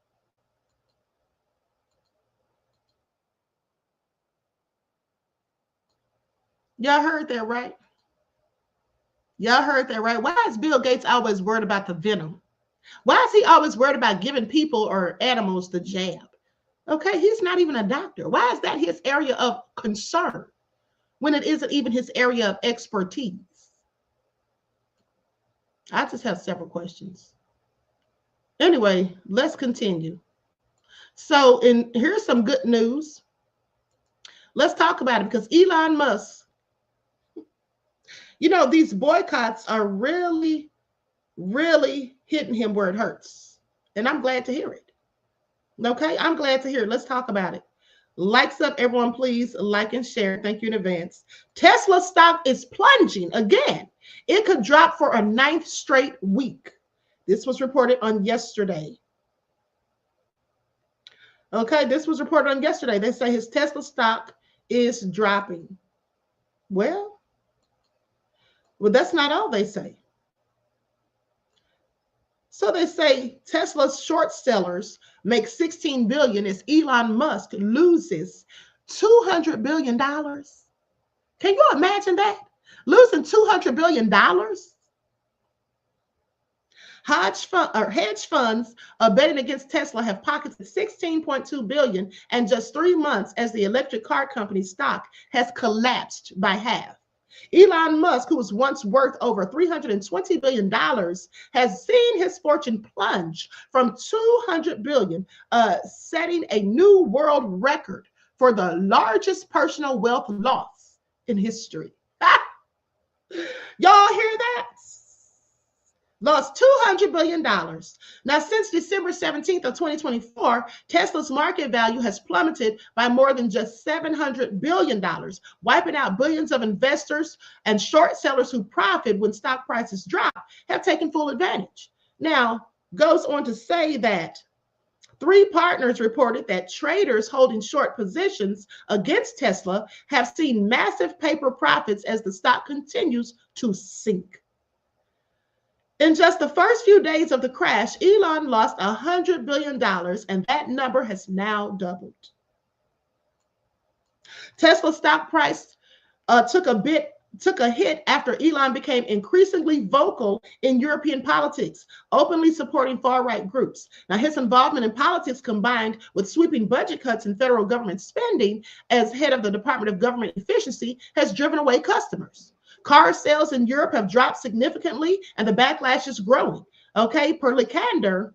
Speaker 2: Y'all heard that, right? Y'all heard that, right? Why is Bill Gates always worried about the venom? Why is he always worried about giving people or animals the jab? Okay, he's not even a doctor. Why is that his area of concern when it isn't even his area of expertise? I just have several questions. Anyway, let's continue. So, here's some good news. Let's talk about it because Elon Musk, you know, these boycotts are really, really hitting him where it hurts. And I'm glad to hear it. Okay, I'm glad to hear it. Let's talk about it. Likes up, everyone, please like and share. Thank you in advance. Tesla stock is plunging again. It could drop for a 9th straight week. This was reported on yesterday. Okay, this was reported on yesterday. They say his Tesla stock is dropping. Well, that's not all they say. So they say Tesla's short sellers make $16 billion as Elon Musk loses $200 billion. Can you imagine that? losing $200 billion. Hedge funds betting against Tesla have pocketed $16.2 billion in just 3 months as the electric car company's stock has collapsed by half. Elon Musk, who was once worth over $320 billion, has seen his fortune plunge from $200 billion, setting a new world record for the largest personal wealth loss in history. Y'all hear that? Lost $200 billion. Now, since December 17th of 2024, Tesla's market value has plummeted by more than just $700 billion, wiping out billions of investors, and short sellers who profit when stock prices drop have taken full advantage. Now, goes on to say that 3 partners reported that traders holding short positions against Tesla have seen massive paper profits as the stock continues to sink. In just the first few days of the crash, Elon lost $100 billion, and that number has now doubled. Tesla stock price took a hit after Elon became increasingly vocal in European politics, openly supporting far-right groups. Now, his involvement in politics combined with sweeping budget cuts and federal government spending as head of the Department of Government Efficiency has driven away customers. Car sales in Europe have dropped significantly, and the backlash is growing. Okay, Per Likander,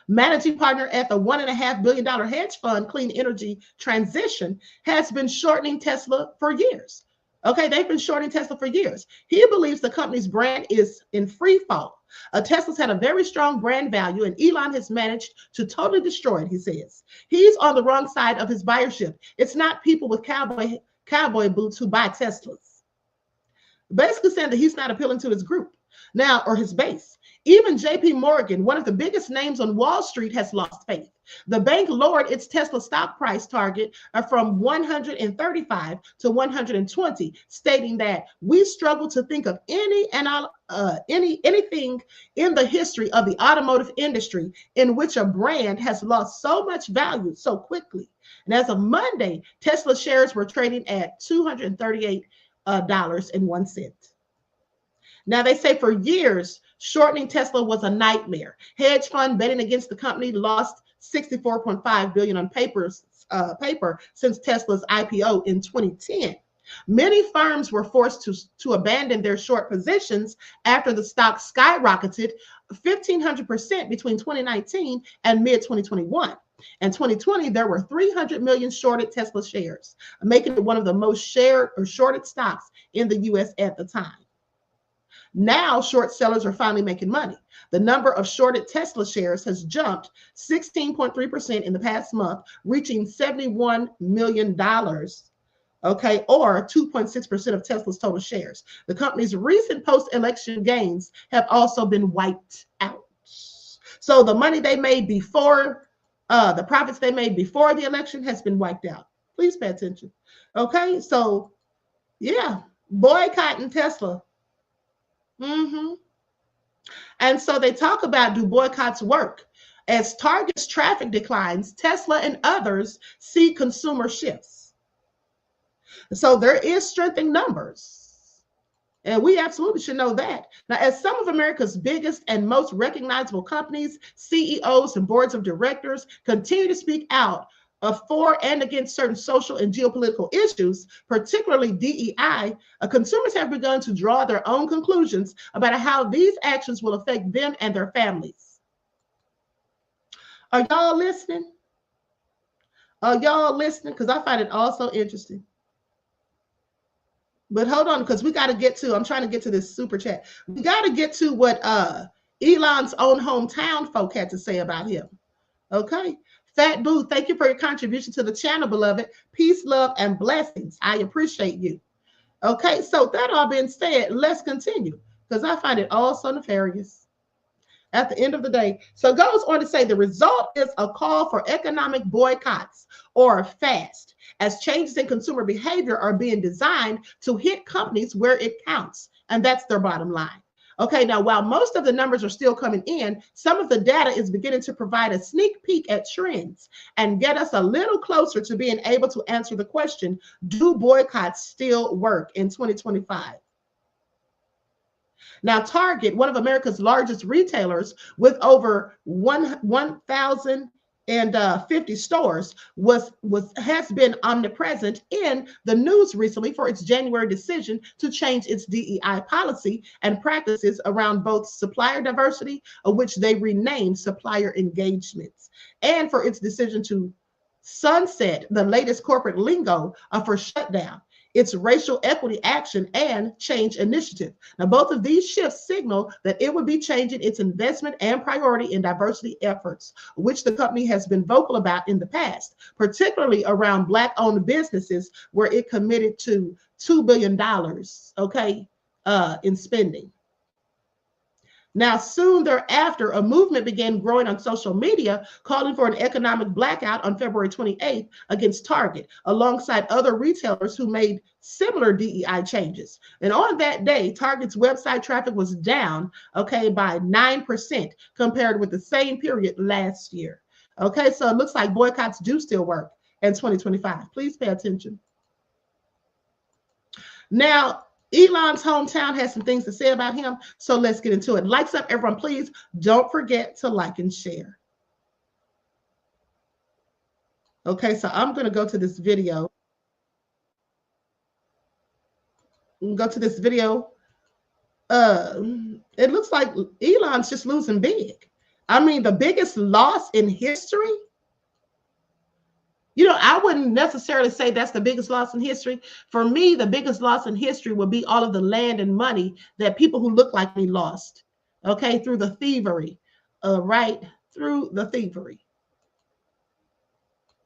Speaker 2: managing partner at the $1.5 billion hedge fund Clean Energy Transition, has been shortening Tesla for years. Okay, they've been shorting Tesla for years. He believes the company's brand is in free fall. Tesla's had a very strong brand value, and Elon has managed to totally destroy it, he says. He's on the wrong side of his buyership. It's not people with cowboy boots who buy Teslas. Basically saying that he's not appealing to his group now, or his base. Even JP Morgan, one of the biggest names on Wall Street, has lost faith. The bank lowered its Tesla stock price target from 135 to 120, stating that we struggle to think of anything in the history of the automotive industry in which a brand has lost so much value so quickly. And as of Monday, Tesla shares were trading at $238.01. Now, they say for years, shortening Tesla was a nightmare. Hedge fund betting against the company lost $64.5 billion on paper since Tesla's IPO in 2010. Many firms were forced to abandon their short positions after the stock skyrocketed 1,500% between 2019 and mid-2021. In 2020, there were 300 million shorted Tesla shares, making it one of the most shared or shorted stocks in the U.S. at the time. Now, short sellers are finally making money. The number of shorted Tesla shares has jumped 16.3% in the past month, reaching $71 million, okay, or 2.6% of Tesla's total shares. The company's recent post-election gains have also been wiped out. So the money they made before, the profits they made before the election has been wiped out. Please pay attention. Okay, so yeah, boycotting Tesla. And so they talk about, do boycotts work? As Target's traffic declines, Tesla and others see consumer shifts. So there is strength in numbers. And we absolutely should know that. Now, as some of America's biggest and most recognizable companies, CEOs, and boards of directors continue to speak out for and against certain social and geopolitical issues, particularly DEI, consumers have begun to draw their own conclusions about how these actions will affect them and their families. Are y'all listening? Are y'all listening? Because I find it also interesting. But hold on, because we got to get to, I'm trying to get to this super chat. We got to get to what Elon's own hometown folk had to say about him. Okay. Fat Boo, thank you for your contribution to the channel, beloved. Peace, love, and blessings. I appreciate you. Okay, so that all being said, let's continue, because I find it all so nefarious at the end of the day. So it goes on to say the result is a call for economic boycotts or a fast, as changes in consumer behavior are being designed to hit companies where it counts. And that's their bottom line. Okay, now while most of the numbers are still coming in, some of the data is beginning to provide a sneak peek at trends and get us a little closer to being able to answer the question, do boycotts still work in 2025? Now, Target, one of America's largest retailers with over 1,050 stores, has been omnipresent in the news recently for its January decision to change its DEI policy and practices around both supplier diversity, of which they renamed supplier engagements, and for its decision to sunset the latest corporate lingo for shutdown, its racial equity action and change initiative. Now, both of these shifts signal that it would be changing its investment and priority in diversity efforts, which the company has been vocal about in the past, particularly around Black-owned businesses, where it committed to $2 billion, okay, in spending. Now, soon thereafter, a movement began growing on social media calling for an economic blackout on February 28th against Target, alongside other retailers who made similar DEI changes. And on that day, Target's website traffic was down, okay, by 9% compared with the same period last year. Okay, so it looks like boycotts do still work in 2025. Please pay attention. Now, Elon's hometown has some things to say about him, so let's get into it. Likes up, everyone, please. Don't forget to like and share. Okay, so I'm going to go to this video. Go to this video. It looks like Elon's just losing big. I mean, the biggest loss in history. You know, I wouldn't necessarily say that's the biggest loss in history. For me, the biggest loss in history would be all of the land and money that people who look like me lost, okay, through the thievery, right? Through the thievery.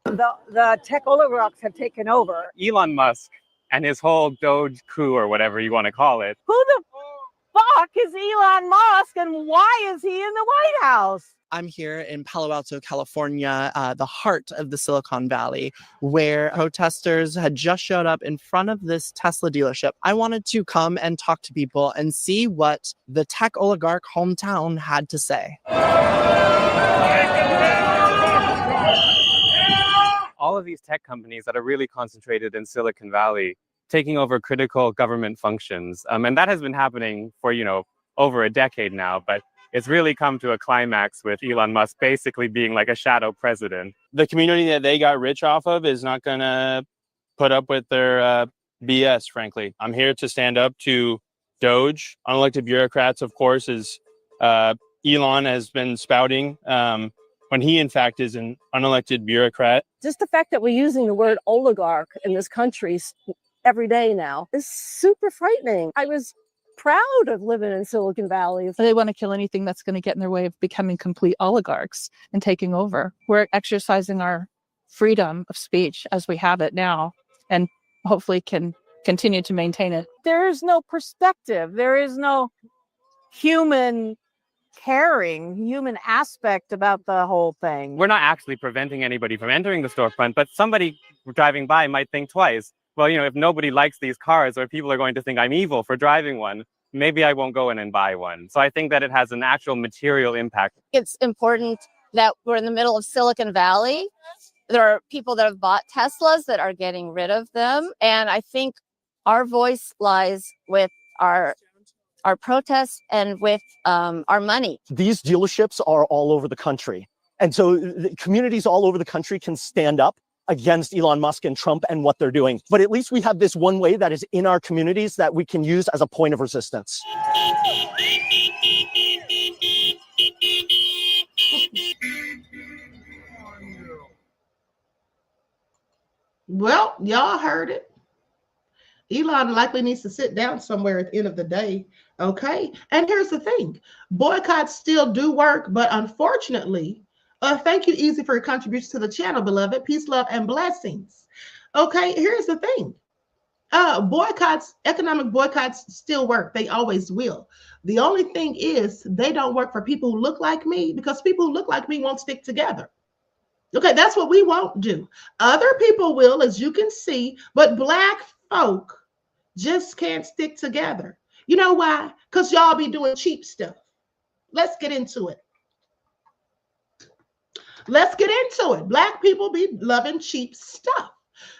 Speaker 12: The tech oligarchs have taken over.
Speaker 10: Elon Musk and his whole Doge coup, or whatever you want to call it.
Speaker 12: Who the fuck is Elon Musk and why is he in the White House?
Speaker 13: I'm here in Palo Alto, California, the heart of the Silicon Valley, where protesters had just showed up in front of this Tesla dealership. I wanted to come and talk to people and see what the tech oligarch hometown had to say.
Speaker 10: All of these tech companies that are really concentrated in Silicon Valley, taking over critical government functions. And that has been happening for, over a decade now, but it's really come to a climax with Elon Musk basically being like a shadow president.
Speaker 14: The community that they got rich off of is not going to put up with their BS, frankly. I'm here to stand up to Doge. Unelected bureaucrats, of course, as Elon has been spouting when he, in fact, is an unelected bureaucrat.
Speaker 12: Just the fact that we're using the word oligarch in this country every day now is super frightening. I was proud of living in Silicon Valley.
Speaker 15: They want to kill anything that's going to get in their way of becoming complete oligarchs and taking over. We're exercising our freedom of speech as we have it now, and hopefully can continue to maintain it.
Speaker 12: There is no perspective. There is no human caring, human aspect about the whole thing.
Speaker 10: We're not actually preventing anybody from entering the storefront, but somebody driving by might think twice. Well, if nobody likes these cars, or people are going to think I'm evil for driving one, maybe I won't go in and buy one. So I think that it has an actual material impact.
Speaker 16: It's important that we're in the middle of Silicon Valley. There are people that have bought Teslas that are getting rid of them. And I think our voice lies with our protests and with our money.
Speaker 17: These dealerships are all over the country. And so the communities all over the country can stand up against Elon Musk and Trump and what they're doing. But at least we have this one way that is in our communities that we can use as a point of resistance.
Speaker 2: Well, y'all heard it. Elon likely needs to sit down somewhere at the end of the day. Okay. And here's the thing. Boycotts still do work, but unfortunately, thank you, Easy, for your contribution to the channel, beloved. Peace, love, and blessings. Okay, here's the thing. Boycotts, economic boycotts still work. They always will. The only thing is they don't work for people who look like me, because people who look like me won't stick together. Okay, that's what we won't do. Other people will, as you can see, but Black folk just can't stick together. You know why? Because y'all be doing cheap stuff. Let's get into it. Let's get into it. Black people be loving cheap stuff.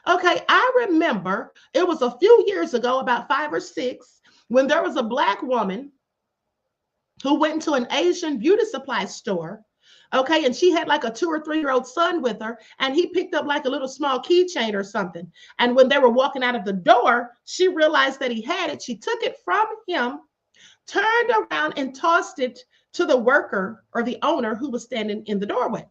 Speaker 2: Okay, I remember it was a few years ago, about 5 or 6, when there was a Black woman who went into an Asian beauty supply store. Okay, and she had like a 2 or 3-year-old son with her, and he picked up like a little small keychain or something. And when they were walking out of the door, she realized that he had it. She took it from him, turned around, and tossed it to the worker or the owner who was standing in the doorway.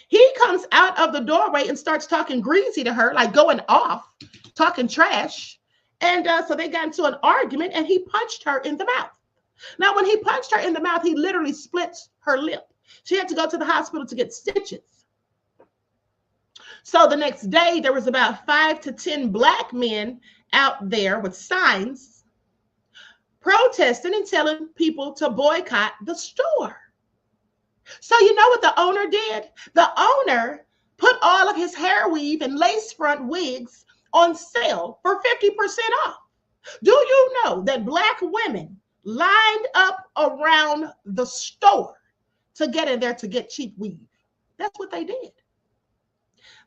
Speaker 2: He comes out of the doorway and starts talking greasy to her, like going off, talking trash. And so they got into an argument, and he punched her in the mouth. Now, when he punched her in the mouth, he literally split her lip. She had to go to the hospital to get stitches. So the next day, there was about 5 to 10 Black men out there with signs protesting and telling people to boycott the store. So you know what the owner did? The owner put all of his hair weave and lace front wigs on sale for 50% off. Do you know that Black women lined up around the store to get in there to get cheap weave? That's what they did.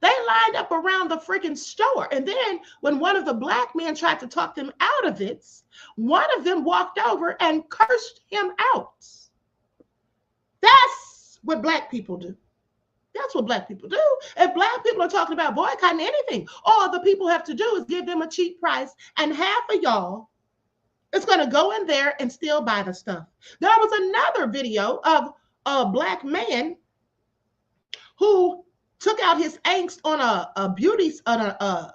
Speaker 2: They lined up around the freaking store. And then when one of the Black men tried to talk them out of it, one of them walked over and cursed him out. That's what Black people do. That's what Black people do. If Black people are talking about boycotting anything, all the people have to do is give them a cheap price, and half of y'all is going to go in there and still buy the stuff. There was another video of a Black man who took out his angst on a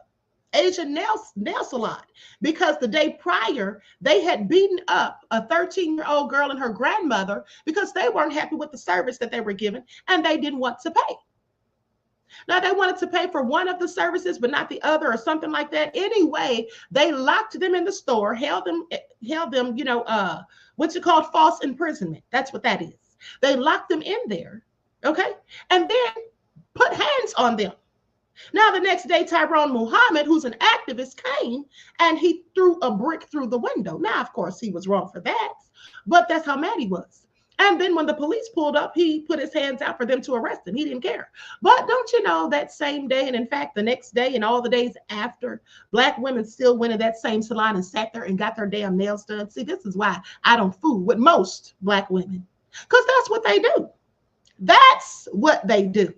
Speaker 2: Asian nail salon, because the day prior they had beaten up a 13-year-old girl and her grandmother because they weren't happy with the service that they were given, and they didn't want to pay. Now, they wanted to pay for one of the services but not the other, or something like that. Anyway, they locked them in the store, held them, what's it called, false imprisonment. That's what that is. They locked them in there, okay, and then put hands on them. Now, the next day, Tyrone Muhammad, who's an activist, came and he threw a brick through the window. Now, of course, he was wrong for that, but that's how mad he was. And then when the police pulled up, he put his hands out for them to arrest him. He didn't care. But don't you know, that same day, and in fact, the next day and all the days after, Black women still went in that same salon and sat there and got their damn nails done. See, this is why I don't fool with most Black women, because that's what they do. That's what they do.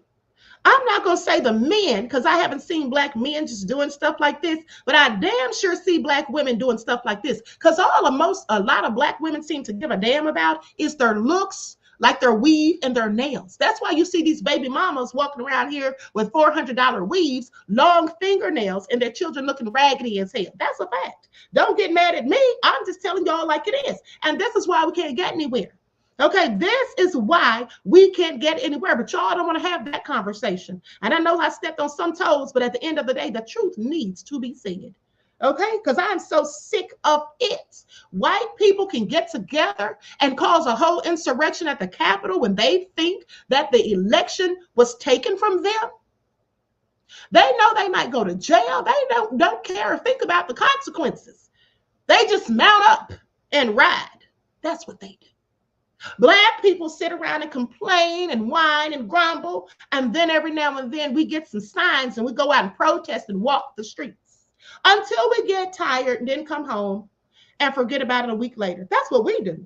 Speaker 2: I'm not going to say the men, because I haven't seen Black men just doing stuff like this, but I damn sure see Black women doing stuff like this, because a lot of Black women seem to give a damn about is their looks, like their weave and their nails. That's why you see these baby mamas walking around here with $400 weaves, long fingernails, and their children looking raggedy as hell. That's a fact. Don't get mad at me. I'm just telling y'all like it is. And this is why we can't get anywhere. Okay, this is why we can't get anywhere, but y'all don't want to have that conversation. And I know I stepped on some toes, but at the end of the day, the truth needs to be said. Okay, because I'm so sick of it. White people can get together and cause a whole insurrection at the Capitol when they think that the election was taken from them. They know they might go to jail. They don't care or think about the consequences. They just mount up and ride. That's what they do. Black people sit around and complain and whine and grumble, and then every now and then we get some signs and we go out and protest and walk the streets until we get tired and then come home and forget about it a week later. That's what we do.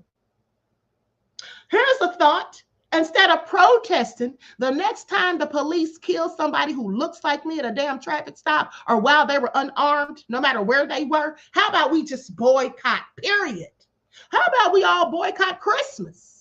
Speaker 2: Here's a thought. Instead of protesting, the next time the police kill somebody who looks like me at a damn traffic stop or while they were unarmed, no matter where they were, how about we just boycott, period? How about we all boycott Christmas?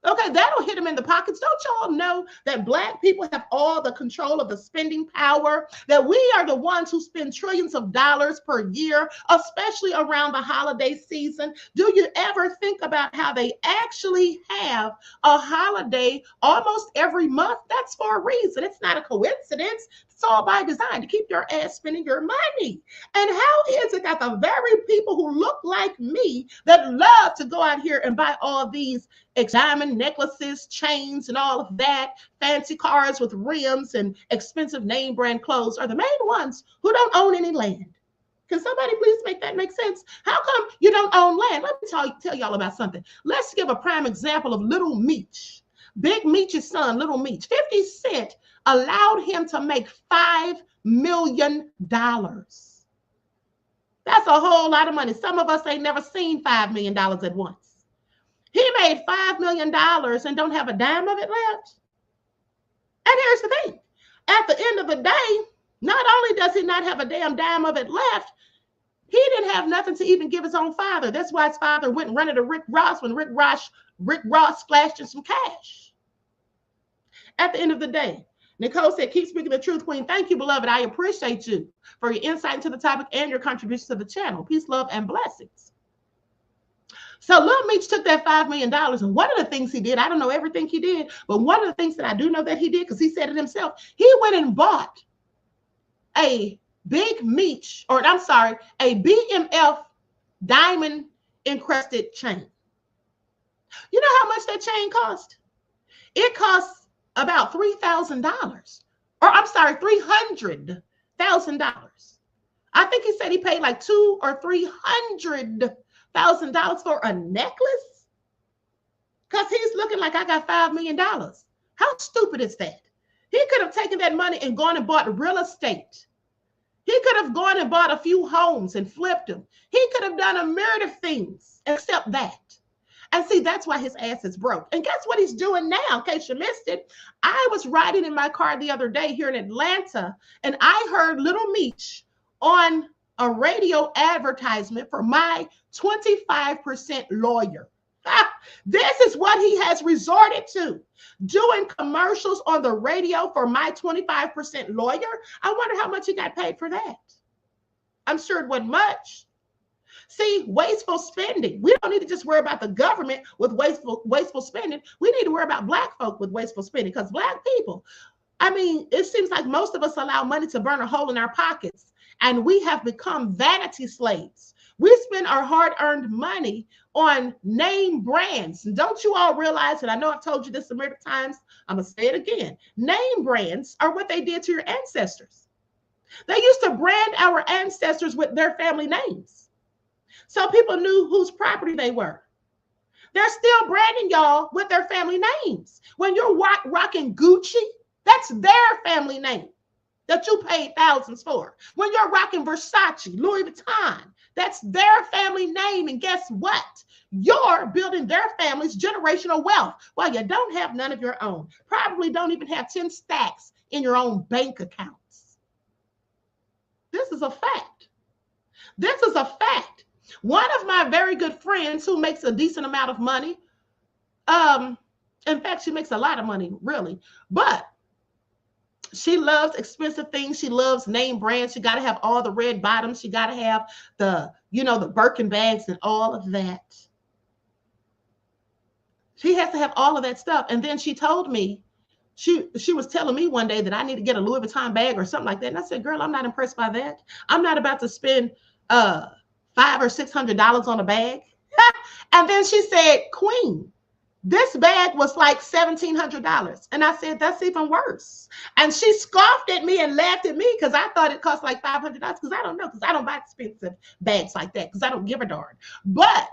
Speaker 2: Okay, that'll hit them in the pockets. Don't y'all know that Black people have all the control of the spending power, that we are the ones who spend trillions of dollars per year, especially around the holiday season? Do you ever think about how they actually have a holiday almost every month? That's for a reason. It's not a coincidence. It's all by design to keep your ass spending your money. And how is it that the very people who look like me that love to go out here and buy all these diamond necklaces, chains, and all of that, fancy cars with rims and expensive name brand clothes are the main ones who don't own any land? Can somebody please make that make sense? How come you don't own land? Let me tell y'all about something. Let's give a prime example of Little Meech. Big Meech's son, Little Meech. 50 Cent allowed him to make $5 million. That's a whole lot of money. Some of us ain't never seen $5 million at once. He made $5 million and don't have a dime of it left. And here's the thing. At the end of the day, not only does he not have a damn dime of it left, he didn't have nothing to even give his own father. That's why his father went running to Rick Ross when Rick Ross splashed in some cash. At the end of the day, Nicole said, keep speaking the truth, Queen. Thank you, beloved. I appreciate you for your insight into the topic and your contribution to the channel. Peace, love, and blessings. So Lil Meech took that $5 million, and one of the things he did, I don't know everything he did, but one of the things that I do know that he did, because he said it himself, he went and bought a Big Meech, or I'm sorry, a BMF diamond encrusted chain. You know how much that chain cost? It costs about $3,000, or I'm sorry, $300,000. I think he said he paid like $200,000 or $300,000 for a necklace, because he's looking like I got $5 million. How stupid is that? He could have taken that money and gone and bought real estate. He could have gone and bought a few homes and flipped them. He could have done a myriad of things except that. And see, that's why his ass is broke. And guess what he's doing now? In case you missed it, I was riding in my car the other day here in Atlanta, and I heard Little Meech on a radio advertisement for my 25% lawyer. This is what he has resorted to, doing commercials on the radio for my 25% lawyer. I wonder how much he got paid for that. I'm sure it wasn't much. See, wasteful spending. We don't need to just worry about the government with wasteful spending. We need to worry about Black folk with wasteful spending, because Black people, I mean, it seems like most of us allow money to burn a hole in our pockets, and we have become vanity slaves. We spend our hard-earned money on name brands. And don't you all realize, and I know I've told you this a million times, I'm going to say it again. Name brands are what they did to your ancestors. They used to brand our ancestors with their family names, so people knew whose property they were. They're still branding y'all with their family names. When you're rocking Gucci, that's their family name that you paid thousands for. When you're rocking Versace, Louis Vuitton, that's their family name. And guess what? You're building their family's generational wealth while you don't have none of your own. Probably don't even have 10 stacks in your own bank accounts. This is a fact. This is a fact. One of my very good friends who makes a decent amount of money, in fact, she makes a lot of money, really, but she loves expensive things. She loves name brands. She got to have all the red bottoms. She got to have the, the Birkin bags and all of that. She has to have all of that stuff. And then she told me, she was telling me one day that I need to get a Louis Vuitton bag or something like that. And I said, girl, I'm not impressed by that. I'm not about to spend $500 or $600 on a bag. And then she said, Queen, this bag was like $1,700. And I said, that's even worse. And she scoffed at me and laughed at me because I thought it cost like $500, because I don't know, because I don't buy expensive bags like that, because I don't give a darn. But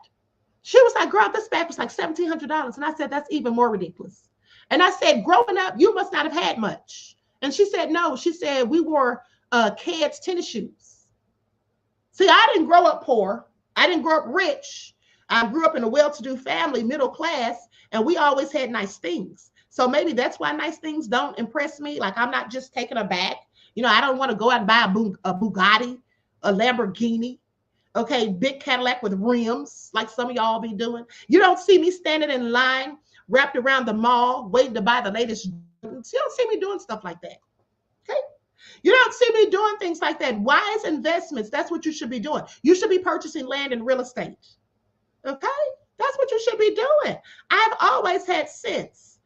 Speaker 2: she was like, girl, this bag was like $1,700. And I said, that's even more ridiculous. And I said, growing up, you must not have had much. And she said, no. She said, we wore Keds tennis shoes. See, I didn't grow up poor. I didn't grow up rich. I grew up in a well-to-do family, middle class, and we always had nice things. So maybe that's why nice things don't impress me. Like, I'm not just taken aback. I don't want to go out and buy a Bugatti, a Lamborghini, okay, big Cadillac with rims, like some of y'all be doing. You don't see me standing in line, wrapped around the mall, waiting to buy the latest. You don't see me doing stuff like that, okay? You don't see me doing things like that. Wise investments, that's what you should be doing. You should be purchasing land and real estate. Okay, that's what you should be doing. I've always had sense.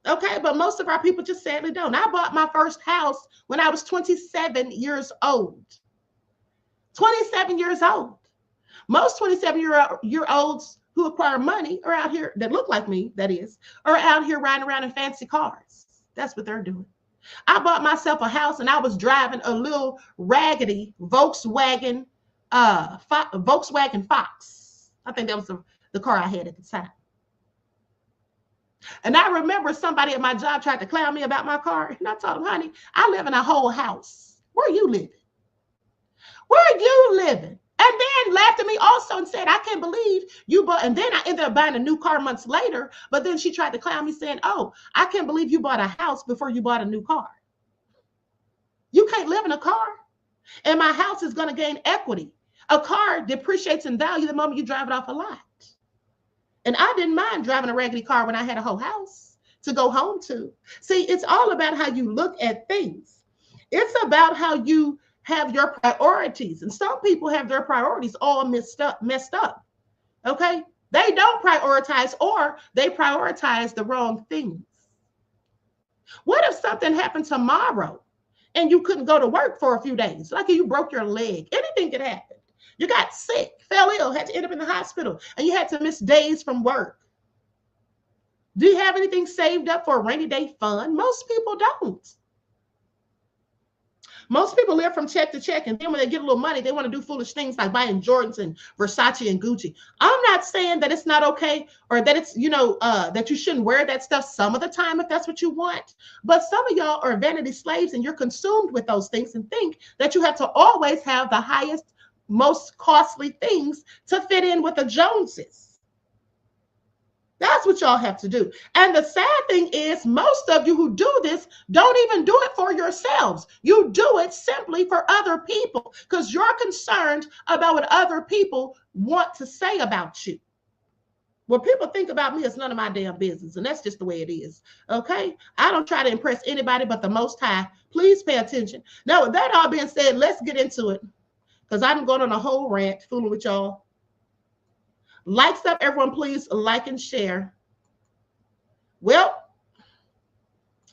Speaker 2: Okay, but most of our people just sadly don't. I bought my first house when I was 27 years old. 27 years old. Most 27-year-olds who acquire money are out here, that look like me, that is, are out here riding around in fancy cars. That's what they're doing. I bought myself a house and I was driving a little raggedy Volkswagen Volkswagen Fox. I think that was the car I had at the time. And I remember somebody at my job tried to clown me about my car. And I told him, honey, I live in a whole house. Where are you living? Where are you living? And then laughed at me also and said, I can't believe you bought. And then I ended up buying a new car months later. But then she tried to clown me saying, oh, I can't believe you bought a house before you bought a new car. You can't live in a car. And my house is going to gain equity. A car depreciates in value the moment you drive it off a lot. And I didn't mind driving a raggedy car when I had a whole house to go home to. See, it's all about how you look at things. It's about how you have your priorities. And some people have their priorities all messed up. Okay? They don't prioritize, or they prioritize the wrong things. What if something happened tomorrow and you couldn't go to work for a few days? Like if you broke your leg, anything could happen. You got sick, fell ill, had to end up in the hospital, and you had to miss days from work. Do you have anything saved up for a rainy day fund? Most people don't. Most people live from check to check, and then when they get a little money, they want to do foolish things like buying Jordans and Versace and Gucci. I'm not saying that it's not okay, or that it's, that you shouldn't wear that stuff some of the time if that's what you want. But some of y'all are vanity slaves, and you're consumed with those things and think that you have to always have the highest, most costly things to fit in with the Joneses. That's what y'all have to do. And the sad thing is, most of you who do this don't even do it for yourselves. You do it simply for other people because you're concerned about what other people want to say about you. What people think about me is none of my damn business, and that's just the way it is. Okay? I don't try to impress anybody but the Most High. Please pay attention. Now, with that all being said, let's get into it, because I'm going on a whole rant fooling with y'all. Likes up, everyone, please like and share. Well,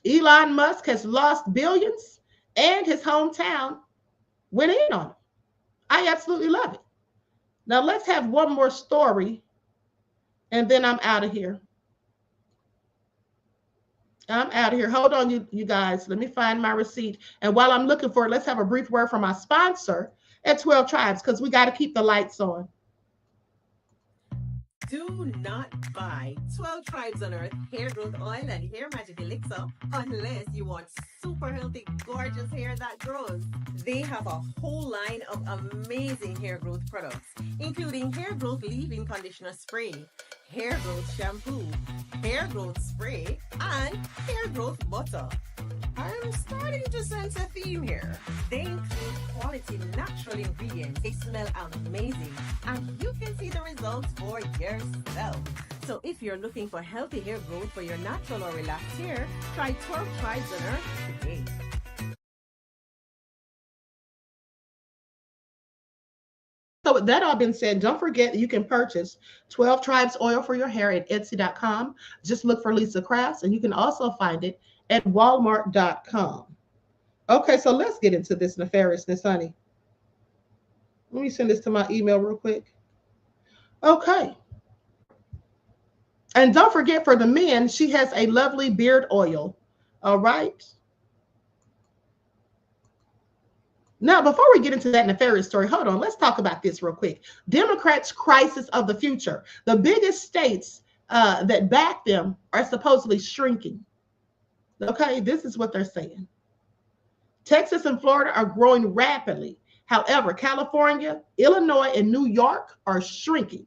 Speaker 2: Elon Musk has lost billions, and his hometown went in on him. I absolutely love it. Now, let's have one more story, and then I'm out of here. I'm out of here. Hold on, you guys. Let me find my receipt. And while I'm looking for it, let's have a brief word from our sponsor at 12 Tribes, because we got to keep the lights on.
Speaker 18: Do not buy 12 Tribes on Earth hair growth oil and hair magic elixir unless you want super healthy, gorgeous hair that grows. They have a whole line of amazing hair growth products, including hair growth leave-in conditioner spray, hair growth shampoo, hair growth spray, and hair growth butter. I'm starting to sense a theme here. They include quality natural ingredients. They smell amazing, and you can see the results for yourself. So if you're looking for healthy hair growth for your natural or relaxed hair, try 12 Tribes on Earth today.
Speaker 2: So with that all been said, don't forget that you can purchase 12 Tribes oil for your hair at Etsy.com. Just look for Lisa Crafts, and you can also find it at Walmart.com. Okay, so let's get into this nefariousness, honey. Let me send this to my email real quick. Okay. And don't forget, for the men, she has a lovely beard oil. All right. Now, before we get into that nefarious story, hold on. Let's talk about this real quick. Democrats' crisis of the future. The biggest states that back them are supposedly shrinking. Okay, this is what they're saying. Texas and Florida are growing rapidly. However, California, Illinois, and New York are shrinking.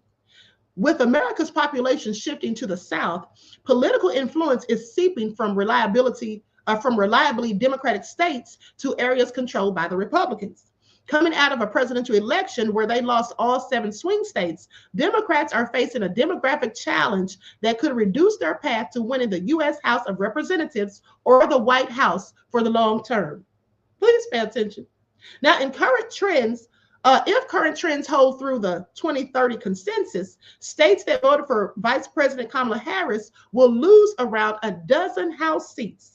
Speaker 2: With America's population shifting to the South, political influence is seeping from reliably Democratic states to areas controlled by the Republicans. Coming out of a presidential election where they lost all 7 swing states, Democrats are facing a demographic challenge that could reduce their path to winning the U.S. House of Representatives or the White House for the long term. Please pay attention. Now, in current trends, if current trends hold through the 2030 consensus, states that voted for Vice President Kamala Harris will lose around a dozen House seats.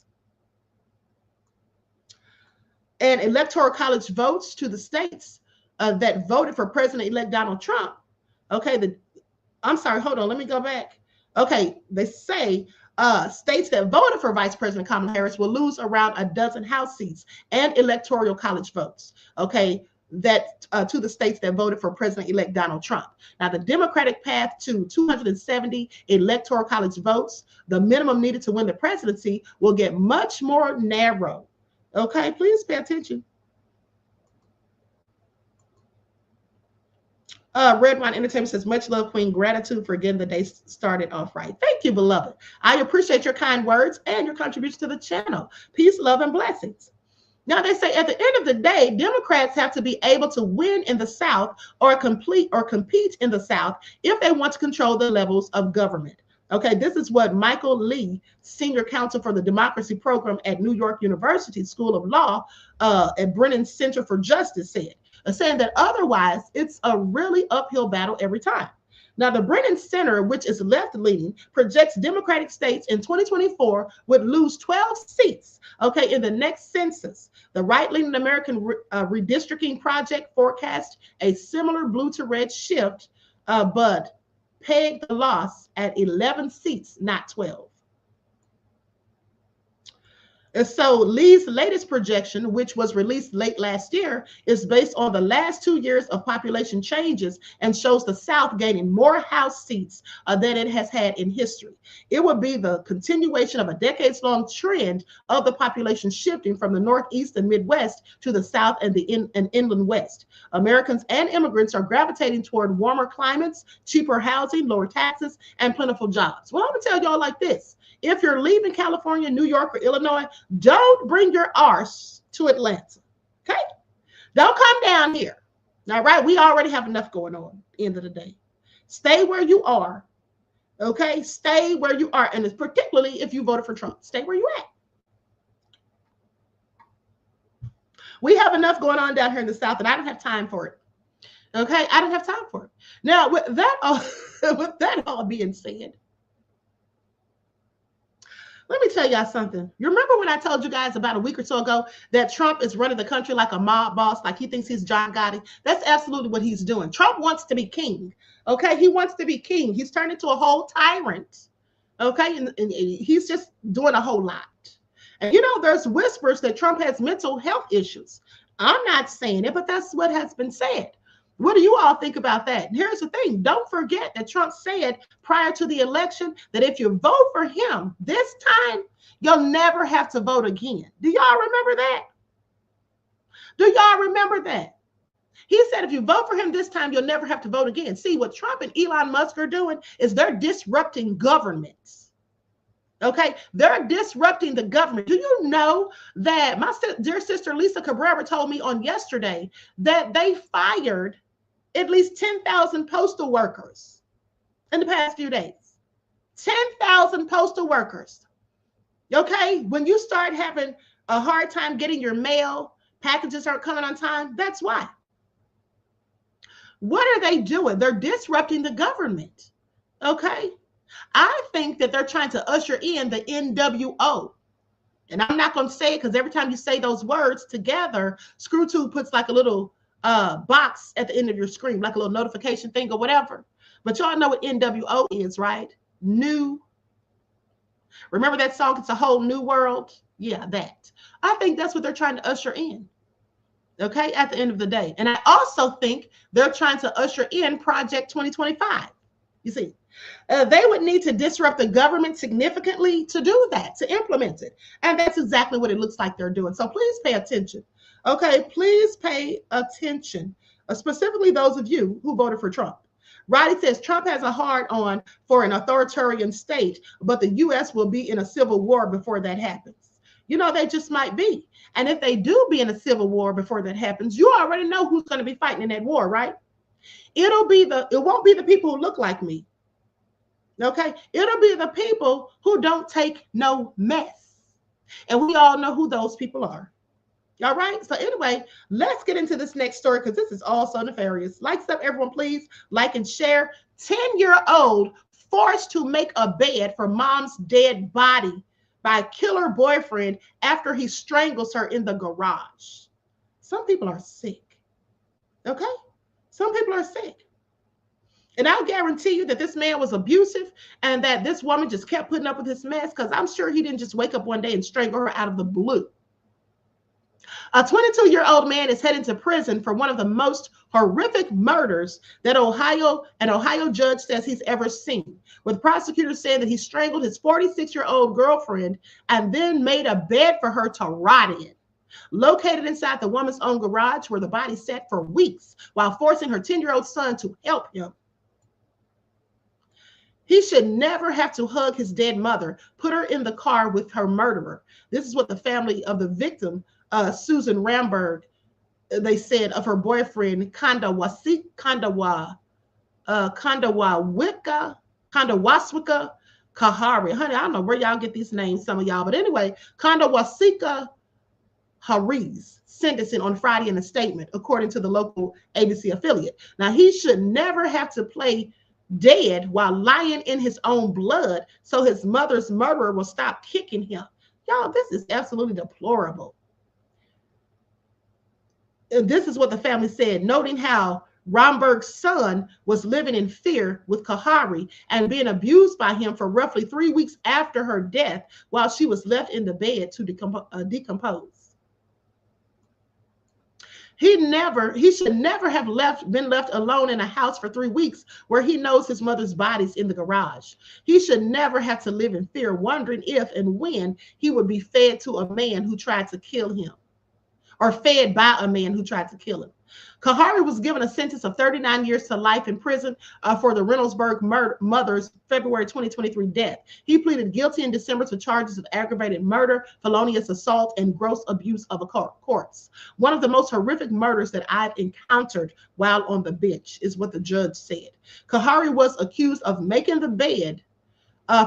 Speaker 2: And electoral college votes to the states that voted for President-elect Donald Trump. Okay, I'm sorry, hold on, let me go back. Okay, they say states that voted for Vice President Kamala Harris will lose around a dozen House seats and electoral college votes. Okay, to the states that voted for President-elect Donald Trump. Now, the Democratic path to 270 electoral college votes, the minimum needed to win the presidency, will get much more narrow. Okay, please pay attention. Red Wine Entertainment says, much love, Queen. Gratitude for getting the day started off right. Thank you, beloved. I appreciate your kind words and your contribution to the channel. Peace, love, and blessings. Now, they say at the end of the day, Democrats have to be able to win in the South or compete in the South if they want to control the levels of government. Okay, this is what Michael Lee, senior counsel for the democracy program at New York University School of Law at Brennan Center for Justice said, saying that otherwise it's a really uphill battle every time. Now, the Brennan Center, which is left-leaning, projects Democratic states in 2024 would lose 12 seats, okay, in the next census. The right-leaning American Redistricting Project forecast a similar blue-to-red shift, but pegged the loss at 11 seats, not 12. And so Lee's latest projection, which was released late last year, is based on the last 2 years of population changes and shows the South gaining more House seats than it has had in history. It would be the continuation of a decades-long trend of the population shifting from the Northeast and Midwest to the South and the Inland West. Americans and immigrants are gravitating toward warmer climates, cheaper housing, lower taxes, and plentiful jobs. Well, I'm going to tell y'all like this. If you're leaving California, New York, or Illinois, don't bring your arse to Atlanta, okay? Don't come down here, all right? We already have enough going on at the end of the day. Stay where you are, okay? Stay where you are, and it's particularly if you voted for Trump. Stay where you at. We have enough going on down here in the South, and I don't have time for it, okay? I don't have time for it. Now, with that all being said, let me tell y'all something. You remember when I told you guys about a week or so ago that Trump is running the country like a mob boss, like he thinks he's John Gotti? That's absolutely what he's doing. Trump wants to be king, okay? He wants to be king. He's turned into a whole tyrant, okay? And he's just doing a whole lot. And, you know, there's whispers that Trump has mental health issues. I'm not saying it, but that's what has been said. What do you all think about that? And here's the thing. Don't forget that Trump said prior to the election that if you vote for him this time, you'll never have to vote again. Do y'all remember that? Do y'all remember that? He said if you vote for him this time, you'll never have to vote again. See, what Trump and Elon Musk are doing is they're disrupting governments. Okay, they're disrupting the government. Do you know that my dear sister Lisa Cabrera told me on yesterday that they fired at least 10,000 postal workers in the past few days? 10,000 postal workers. Okay, when you start having a hard time getting your mail, packages aren't coming on time, that's why. What are they doing? They're disrupting the government. Okay, I think that they're trying to usher in the NWO. And I'm not going to say it because every time you say those words together, ScrewTube puts like a little box at the end of your screen, like a little notification thing or whatever. But y'all know what NWO is, right? New. Remember that song, It's a Whole New World? Yeah, that. I think that's what they're trying to usher in, okay, at the end of the day. And I also think they're trying to usher in Project 2025. You see, they would need to disrupt the government significantly to do that, to implement it. And that's exactly what it looks like they're doing. So please pay attention. Okay, please pay attention, specifically those of you who voted for Trump. Roddy says Trump has a hard-on for an authoritarian state, but the U.S. will be in a civil war before that happens. You know, they just might be. And if they do be in a civil war before that happens, you already know who's going to be fighting in that war, right? It won't be the people who look like me. Okay, it'll be the people who don't take no mess. And we all know who those people are. All right. So anyway, let's get into this next story because this is all so nefarious. Like stuff, everyone, please like and share. 10-year-old forced to make a bed for mom's dead body by killer boyfriend after he strangles her in the garage. Some people are sick. Okay. Some people are sick. And I'll guarantee you that this man was abusive and that this woman just kept putting up with his mess because I'm sure he didn't just wake up one day and strangle her out of the blue. A 22-year-old man is heading to prison for one of the most horrific murders that an Ohio judge says he's ever seen, with prosecutors saying that he strangled his 46-year-old girlfriend and then made a bed for her to rot in. Located inside the woman's own garage where the body sat for weeks while forcing her 10-year-old son to help him. He should never have to hug his dead mother, put her in the car with her murderer. This is what the family of the victim, Susan Ramberg, they said of her boyfriend, Kandawaswika Kahari. Honey, I don't know where y'all get these names, some of y'all, but anyway, Kandawaswika Hari's sentencing on Friday in a statement, according to the local ABC affiliate. Now, he should never have to play dead while lying in his own blood so his mother's murderer will stop kicking him. Y'all, this is absolutely deplorable. And this is what the family said, noting how Romberg's son was living in fear with Kahari and being abused by him for roughly 3 weeks after her death while she was left in the bed to decompose. He should never have been left alone in a house for 3 weeks where he knows his mother's body's in the garage. He should never have to live in fear, wondering if and when he would be fed to a man who tried to kill him, or fed by a man who tried to kill him. Kahari was given a sentence of 39 years to life in prison for the Reynoldsburg mother's February 2023 death. He pleaded guilty in December to charges of aggravated murder, felonious assault, and gross abuse of a corpse. One of the most horrific murders that I've encountered while on the bench, is what the judge said. Kahari was accused of making the bed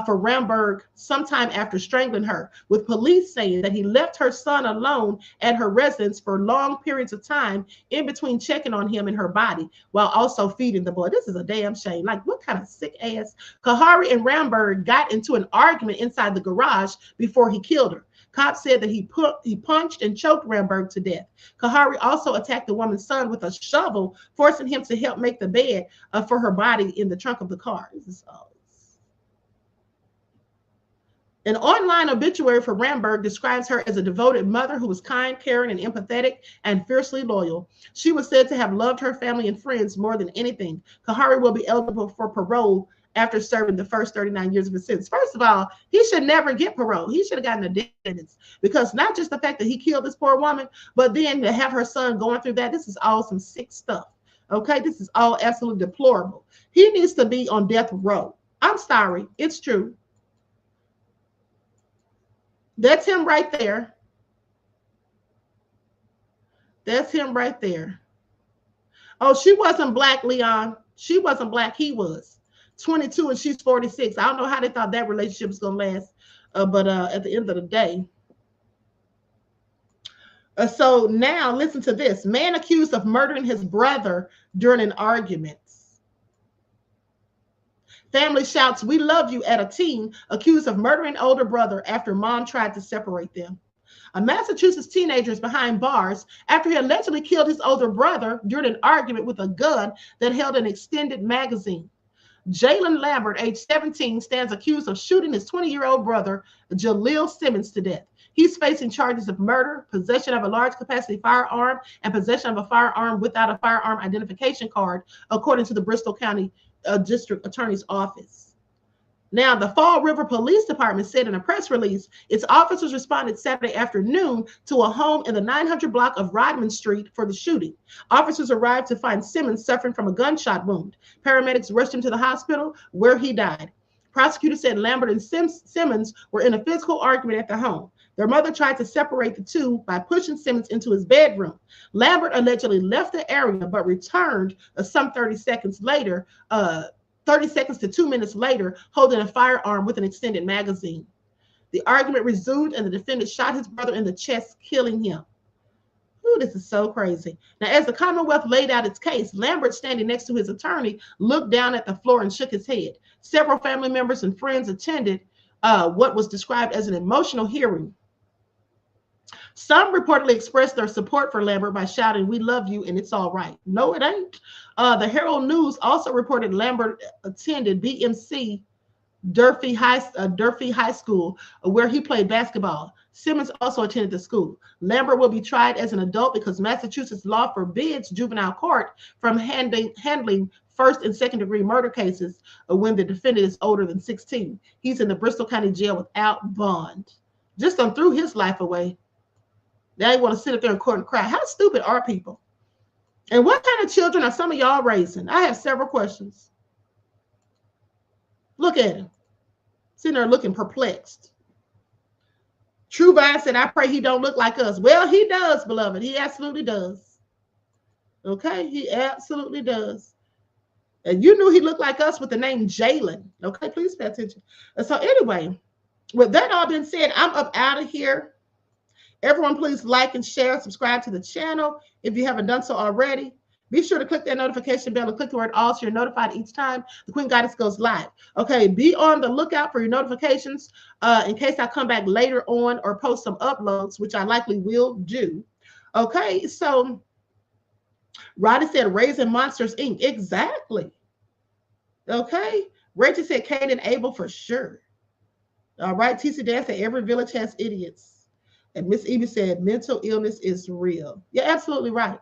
Speaker 2: for Ramberg sometime after strangling her, with police saying that he left her son alone at her residence for long periods of time in between checking on him and her body while also feeding the boy. This is a damn shame. Like, what kind of sick ass? Kahari and Ramberg got into an argument inside the garage before he killed her. Cops said that he punched and choked Ramberg to death. Kahari also attacked the woman's son with a shovel, forcing him to help make the bed for her body in the trunk of the car. This is An online obituary for Ramberg describes her as a devoted mother who was kind, caring, and empathetic, and fiercely loyal. She was said to have loved her family and friends more than anything. Kahari will be eligible for parole after serving the first 39 years of his sentence. First of all, he should never get parole. He should have gotten a death sentence, because not just the fact that he killed this poor woman, but then to have her son going through that, this is all some sick stuff. Okay, this is all absolutely deplorable. He needs to be on death row. I'm sorry, it's true. That's him right there. That's him right there. Oh, she wasn't black, Leon. She wasn't black. He was 22 and she's 46. I don't know how they thought that relationship was going to last. But at the end of the day. So now listen to this. Man accused of murdering his brother during an argument. Family shouts, "We love you," at a teen accused of murdering older brother after mom tried to separate them. A Massachusetts teenager is behind bars after he allegedly killed his older brother during an argument with a gun that held an extended magazine. Jalen Lambert, age 17, stands accused of shooting his 20-year-old brother, Jaleel Simmons, to death. He's facing charges of murder, possession of a large capacity firearm, and possession of a firearm without a firearm identification card, according to the Bristol County District Attorney's Office. Now, the Fall River Police Department said in a press release, its officers responded Saturday afternoon to a home in the 900 block of Rodman Street for the shooting. Officers arrived to find Simmons suffering from a gunshot wound. Paramedics rushed him to the hospital where he died. Prosecutors said Lambert and Simmons were in a physical argument at the home. Their mother tried to separate the two by pushing Simmons into his bedroom. Lambert allegedly left the area but returned some 30 seconds to 2 minutes later, holding a firearm with an extended magazine. The argument resumed and the defendant shot his brother in the chest, killing him. Ooh, this is so crazy. Now, as the Commonwealth laid out its case, Lambert, standing next to his attorney, looked down at the floor and shook his head. Several family members and friends attended what was described as an emotional hearing. Some reportedly expressed their support for Lambert by shouting, "We love you and it's all right." No, it ain't. The Herald News also reported Lambert attended BMC Durfee High School, where he played basketball. Simmons also attended the school. Lambert will be tried as an adult because Massachusetts law forbids juvenile court from handling first and second degree murder cases when the defendant is older than 16. He's in the Bristol County Jail without bond. Just done threw his life away. Now you want to sit up there in court and cry. How stupid are people? And what kind of children are some of y'all raising? I have several questions. Look at him. Sitting there looking perplexed. True Vine said, I pray he don't look like us. Well, he does, beloved. He absolutely does. Okay? He absolutely does. And you knew he looked like us with the name Jalen. Okay? Please pay attention. And so anyway, with that all being said, I'm up out of here. Everyone, please like and share, subscribe to the channel if you haven't done so already. Be sure to click that notification bell and click the word all so you're notified each time the Queen Goddess goes live. Okay, be on the lookout for your notifications in case I come back later on or post some uploads, which I likely will do. Okay, so Roddy said Raising Monsters Inc. Exactly. Okay, Rachel said Cain and Abel for sure. All right, TC Dan said every village has idiots. And Miss Evie said mental illness is real. You're absolutely right.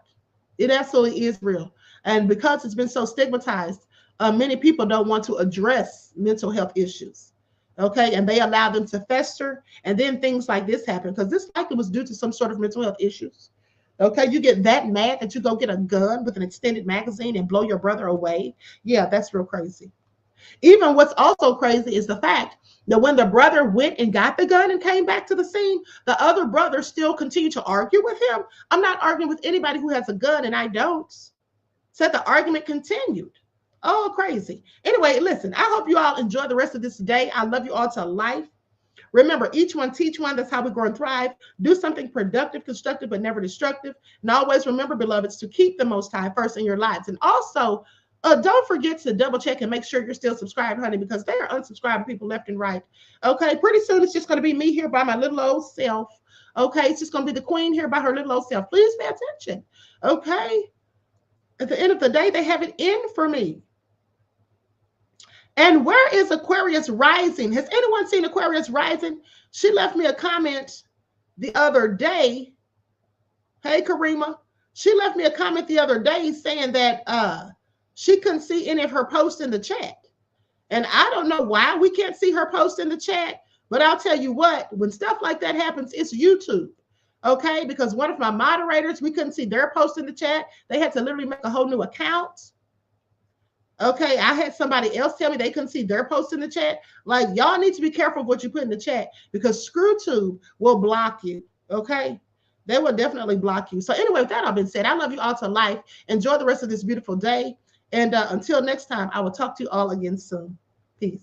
Speaker 2: It absolutely is real. And because it's been so stigmatized, many people don't want to address mental health issues. Okay. And they allow them to fester. And then things like this happen because this likely was due to some sort of mental health issues. Okay. You get that mad that you go get a gun with an extended magazine and blow your brother away. Yeah, that's real crazy. Even what's also crazy is the fact that when the brother went and got the gun and came back to the scene, the other brother still continued to argue with him. I'm not arguing with anybody who has a gun, and I don't. Said the argument continued. Oh, crazy. Anyway, listen, I hope you all enjoy the rest of this day. I love you all to life. Remember, each one teach one. That's how we grow and thrive. Do something productive, constructive, but never destructive. And always remember, beloveds, to keep the Most High first in your lives. And also, don't forget to double check and make sure you're still subscribed, honey, because they are unsubscribing people left and right. Okay, pretty soon it's just going to be me here by my little old self. Okay, it's just going to be the queen here by her little old self. Please pay attention. Okay, at the end of the day, they have it in for me. And where is Aquarius Rising? Has anyone seen Aquarius Rising? She left me a comment the other day. Hey, Karima. She left me a comment the other day saying that she couldn't see any of her posts in the chat. And I don't know why we can't see her post in the chat, but I'll tell you what, when stuff like that happens, it's YouTube. Okay, because one of my moderators, we couldn't see their post in the chat. They had to literally make a whole new account. Okay, I had somebody else tell me they couldn't see their post in the chat. Like, y'all need to be careful of what you put in the chat because ScrewTube will block you. Okay, they will definitely block you. So anyway, with that all been said, I love you all to life. Enjoy the rest of this beautiful day. And until next time, I will talk to you all again soon. Peace.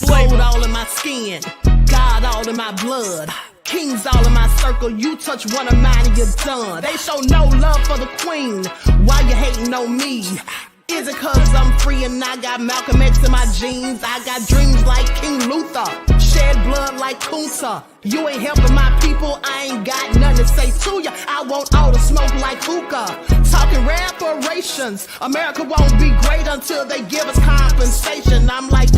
Speaker 19: Gold all in my skin, God all in my blood, kings all in my circle. You touch one of mine and you're done. They show no love for the queen. Why you hating on me? Is it cause I'm free and I got Malcolm X in my jeans? I got dreams like King Luther, shed blood like Kunsa. You ain't helping my people, I ain't got nothing to say to ya. I want all the smoke like hookah. Talking reparations, America won't be great until they give us compensation. I'm like,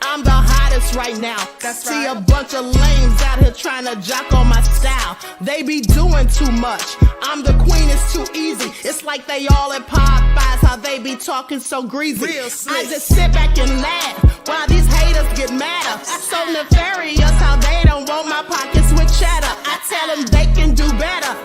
Speaker 19: I'm the hottest right now. See a bunch of lames out here trying to jock on my style. They be doing too much. I'm the queen, it's too easy. It's like they all at Popeyes, how they be talking so greasy. I just sit back and laugh while these haters get madder. So nefarious how they don't want my pockets with cheddar. I tell them they can do better.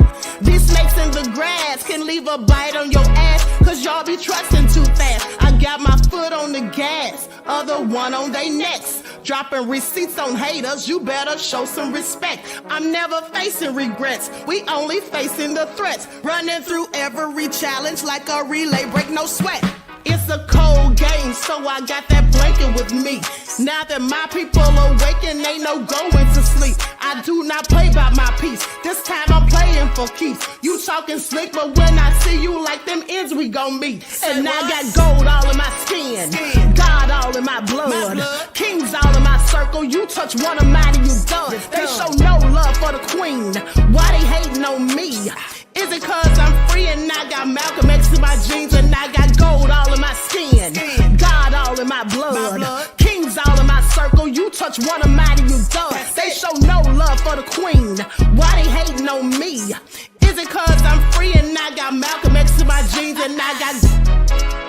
Speaker 19: These snakes in the grass can leave a bite on your ass, cause y'all be trusting too fast. I got my foot on the gas, other one on they necks. Dropping receipts on haters, you better show some respect. I'm never facing regrets, we only facing the threats. Running through every challenge like a relay, break no sweat. It's a cold game, so I got that blanket with me. Now that my people awaken, ain't no going to sleep. I do not play by my piece, this time I'm playing for keeps. You talking slick, but when I see you like them ends, we gon' meet. And I got gold all in my skin, God all in my blood, circle, you touch one of mine and you done. They show no love for the queen. Why they hating on me? Is it cause I'm free and I got Malcolm X in my jeans and I got gold all in my skin? God all in my blood. Kings all in my circle, you touch one of mine and you done. They show no love for the queen. Why they hating on me? Is it cause I'm free and I got Malcolm X in my jeans and I got